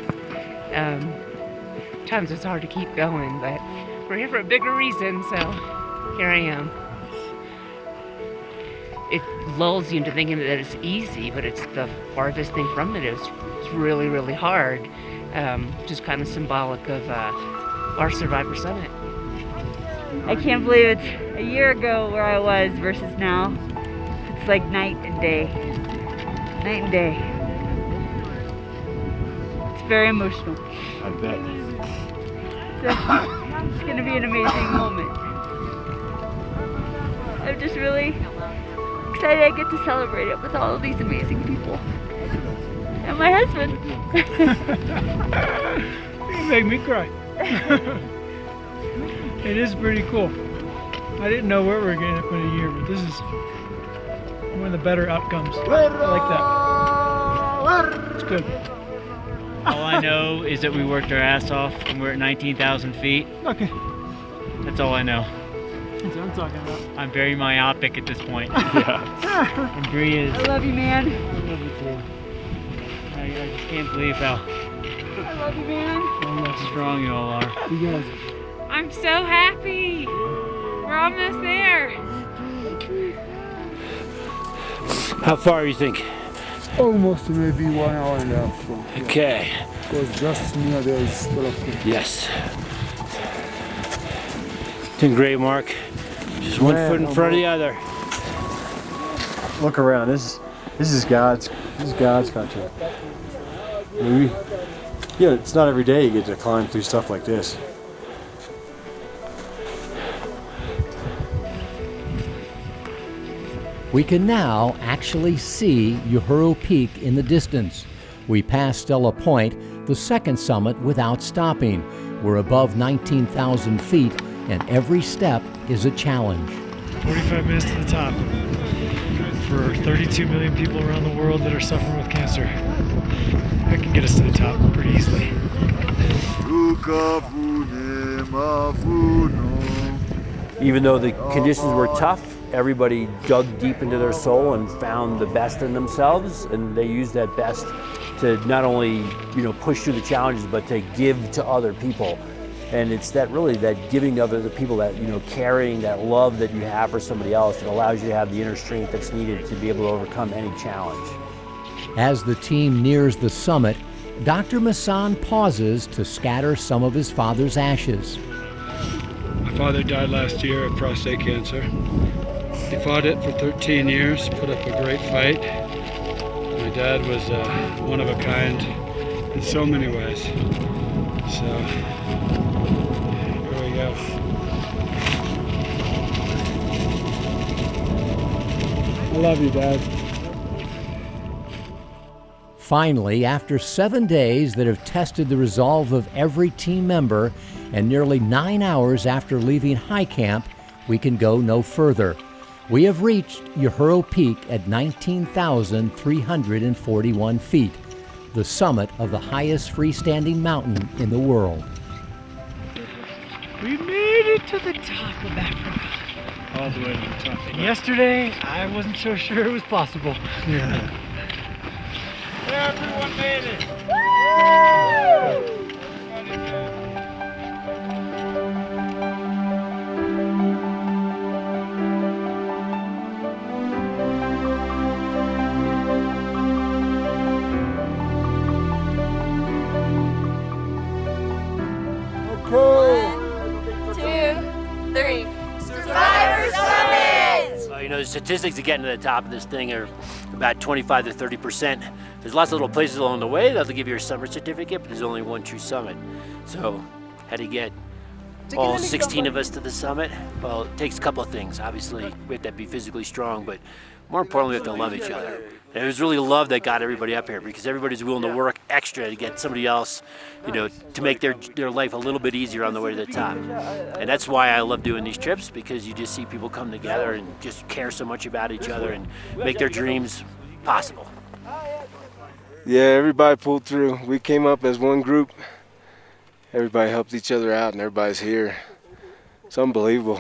S2: Times it's hard to keep going, but we're here for a bigger reason, so here I am. It lulls you into thinking that it's easy, but it's the farthest thing from it. It's really, really hard. Just kind of symbolic of our Survivor Summit.
S13: I can't believe it's a year ago where I was versus now. It's like night and day. Night and day. It's very emotional.
S12: I bet.
S13: It's going to be an amazing moment. I'm just really excited I get to celebrate it with all of these amazing people. And my husband.
S15: You make me cry. It is pretty cool. I didn't know where we were going to put a year, but this is one of the better outcomes. I like that. It's good.
S14: All I know is that we worked our ass off and we're at 19,000 feet.
S15: Okay.
S14: That's all I know.
S15: That's what I'm talking about.
S14: I'm very myopic at this point. Yeah. And Bree is.
S13: I love you, man.
S14: I love you too. I just can't believe how
S13: I love you, man.
S14: strong you all are.
S15: You guys.
S6: I'm so happy. We're almost there.
S4: How far you think?
S12: Almost maybe 1 hour and a half. So, yeah.
S4: Okay.
S12: Because just near there is a lot of things.
S4: Yes. Doing great, Mark. Just one foot in front of the other.
S1: Look around. This is God's country. I mean, it's not every day you get to climb through stuff like this.
S3: We can now actually see Uhuru Peak in the distance. We pass Stella Point, the second summit, without stopping. We're above 19,000 feet, and every step is a challenge.
S10: 45 minutes to the top for 32 million people around the world that are suffering with cancer. That can get us to the top pretty easily.
S4: Even though the conditions were tough, everybody dug deep into their soul and found the best in themselves, and they used that best to not only, push through the challenges, but to give to other people. And it's that giving to other people, that, carrying that love that you have for somebody else that allows you to have the inner strength that's needed to be able to overcome any challenge.
S3: As the team nears the summit, Dr. Masson pauses to scatter some of his father's ashes.
S9: My father died last year of prostate cancer. He fought it for 13 years, put up a great fight. My dad was one of a kind in so many ways. So, here we go. I love you, Dad.
S3: Finally, after 7 days that have tested the resolve of every team member, and nearly 9 hours after leaving high camp, we can go no further. We have reached Uhuru Peak at 19,341 feet, the summit of the highest freestanding mountain in the world.
S10: We made it to the top of Africa. All the way to the top. And yesterday, I wasn't so sure it was possible. Yeah. Everyone made it! Woo!
S4: The statistics of getting to the top of this thing are about 25 to 30%. There's lots of little places along the way that'll give you a summit certificate, but there's only one true summit. So how to get all 16 of us to the summit? Well, it takes a couple of things. Obviously, we have to be physically strong, but more importantly, we have to love each other. And it was really love that got everybody up here, because everybody's willing to work extra to get somebody else, to make their life a little bit easier on the way to the top. And that's why I love doing these trips, because you just see people come together and just care so much about each other and make their dreams possible.
S12: Yeah, everybody pulled through. We came up as one group. Everybody helped each other out, and everybody's here. It's unbelievable.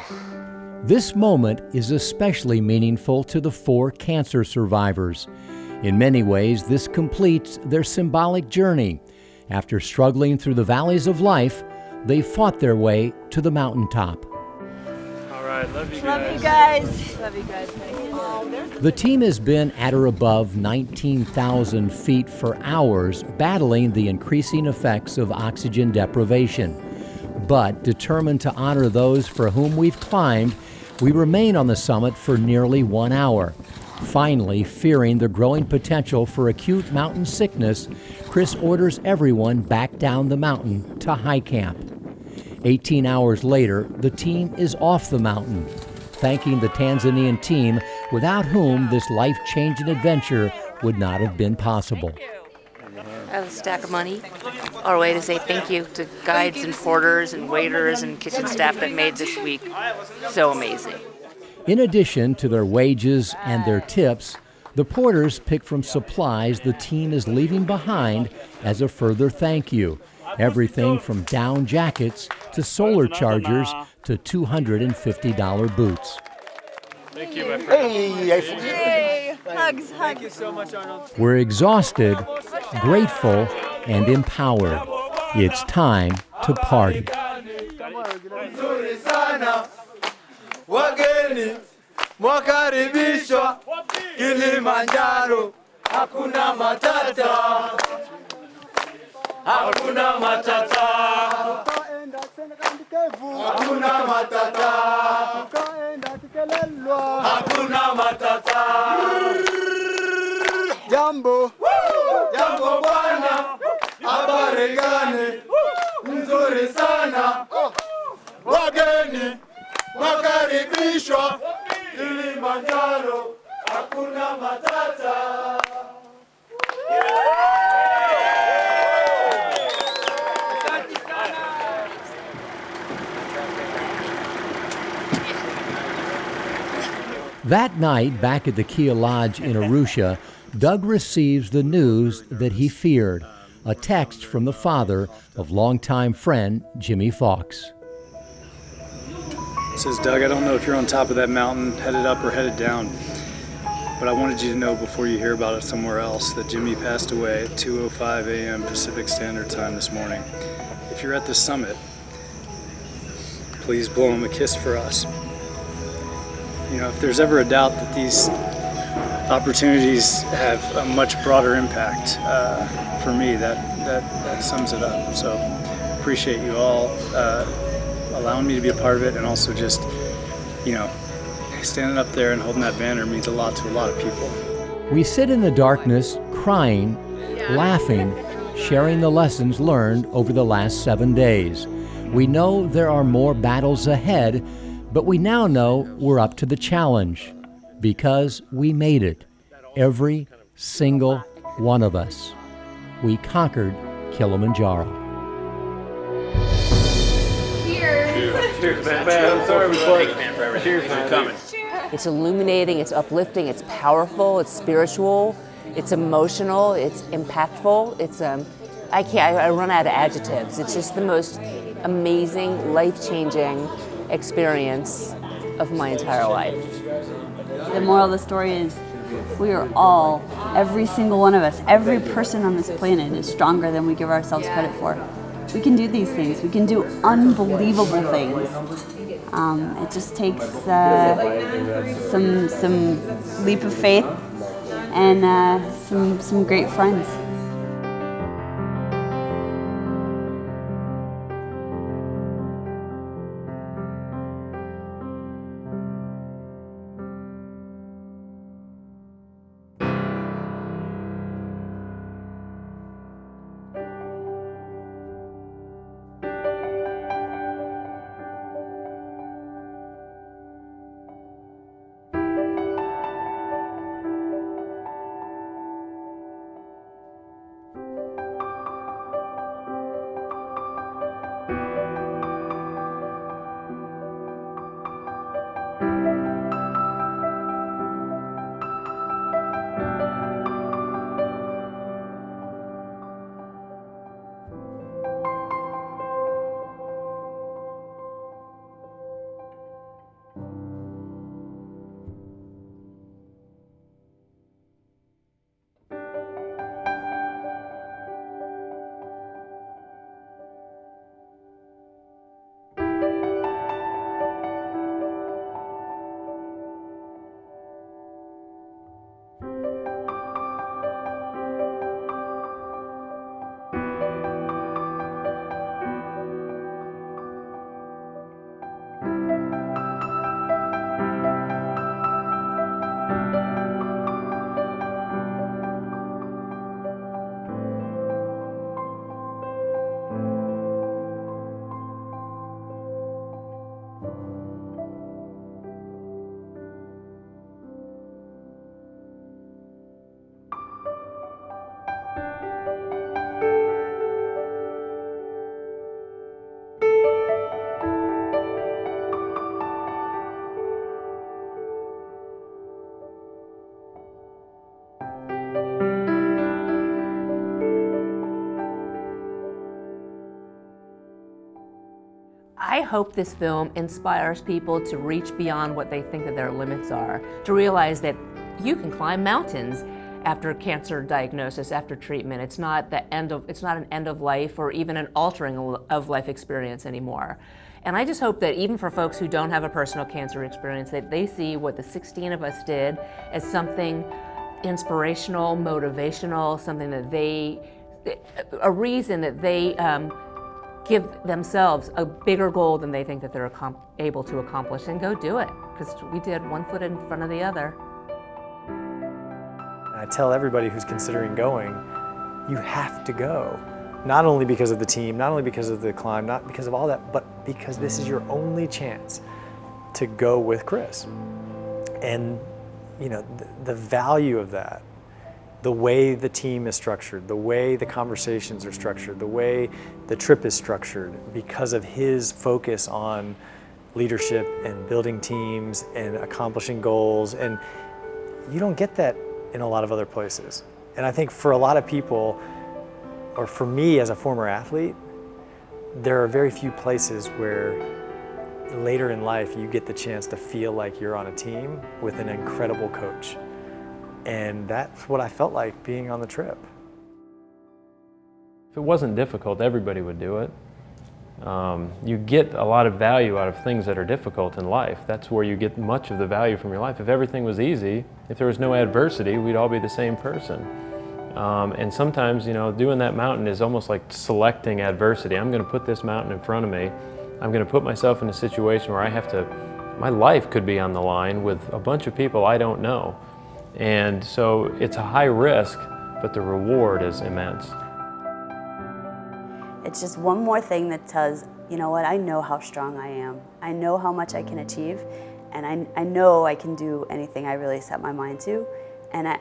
S3: This moment is especially meaningful to the 4 cancer survivors. In many ways, this completes their symbolic journey. After struggling through the valleys of life, they fought their way to the mountaintop.
S10: All right, love you guys.
S13: Love you guys. Love you guys.
S3: The team has been at or above 19,000 feet for hours, battling the increasing effects of oxygen deprivation. But determined to honor those for whom we've climbed, we remain on the summit for nearly 1 hour. Finally, fearing the growing potential for acute mountain sickness, Chris orders everyone back down the mountain to high camp. 18 hours later, the team is off the mountain, thanking the Tanzanian team without whom this life-changing adventure would not have been possible.
S2: I have a stack of money. Our way to say thank you to guides and porters and waiters and kitchen staff that made this week so amazing.
S3: In addition to their wages and their tips, the porters pick from supplies the team is leaving behind as a further thank you. Everything from down jackets to solar chargers to $250 boots.
S10: Thank you, my friend.
S13: Yay! Hugs, hugs.
S10: Thank you so much, Arnold.
S3: We're exhausted, grateful, and empowered. It's time to party.
S16: Wageni mwakaribishwa Kilimanjaro, hakuna matata, hakuna matata, hakuna matata, hakuna matata. Jambo, jambo bwana, habari gani? Nzuri sana. Wageni makaribishwa Kilimanjaro, Hakuna Matata.
S3: That night, back at the Kia Lodge in Arusha, Doug receives the news that he feared, a text from the father of longtime friend Jimmy Fox.
S9: It says, Doug, I don't know if you're on top of that mountain, headed up or headed down, but I wanted you to know before you hear about it somewhere else that Jimmy passed away at 2:05 a.m. Pacific Standard Time this morning. If you're at the summit, please blow him a kiss for us. You know, if there's ever a doubt that these opportunities have a much broader impact, for me, that sums it up. So appreciate you all allowing me to be a part of it, and also just, you know, standing up there and holding that banner means a lot to a lot of people.
S3: We sit in the darkness, crying, laughing, sharing the lessons learned over the last 7 days. We know there are more battles ahead, but we now know we're up to the challenge because we made it. Every single one of us. We conquered Kilimanjaro.
S18: Cheers.
S11: Cheers, man. I'm sorry we closed. Cheers, man. Coming.
S2: It's illuminating, it's uplifting, it's powerful, it's spiritual, it's emotional, it's impactful. It's I run out of adjectives. It's just the most amazing, life-changing experience of my entire life.
S13: The moral of the story is we are all, every single one of us, every person on this planet is stronger than we give ourselves credit for. We can do these things. We can do unbelievable things. It just takes some leap of faith and some great friends.
S2: I hope this film inspires people to reach beyond what they think that their limits are, to realize that you can climb mountains after cancer diagnosis, after treatment. It's not an end of life or even an altering of life experience anymore. And I just hope that even for folks who don't have a personal cancer experience, that they see what the 16 of us did as something inspirational, motivational, something that a reason that they give themselves a bigger goal than they think that they're able to accomplish, and go do it, because we did one foot in front of the other.
S22: I tell everybody who's considering going, you have to go. Not only because of the team, not only because of the climb, not because of all that, but because this is your only chance to go with Chris. And you know, the value of that, the way the team is structured, the way the conversations are structured, the way the trip is structured, because of his focus on leadership and building teams and accomplishing goals. And you don't get that in a lot of other places. And I think for a lot of people, or for me as a former athlete, there are very few places where later in life you get the chance to feel like you're on a team with an incredible coach. And that's what I felt like being on the trip.
S10: If it wasn't difficult, everybody would do it. You get a lot of value out of things that are difficult in life. That's where you get much of the value from your life. If everything was easy, if there was no adversity, we'd all be the same person. And sometimes, you know, doing that mountain is almost like selecting adversity. I'm going to put this mountain in front of me. I'm going to put myself in a situation where I have to, my life could be on the line with a bunch of people I don't know. And so it's a high risk, but the reward is immense.
S13: It's just one more thing that says, you know what, I know how strong I am. I know how much I can achieve, and I know I can do anything I really set my mind to. And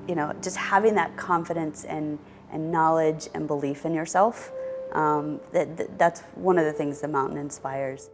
S13: you know, just having that confidence and knowledge and belief in yourself, that's one of the things the mountain inspires.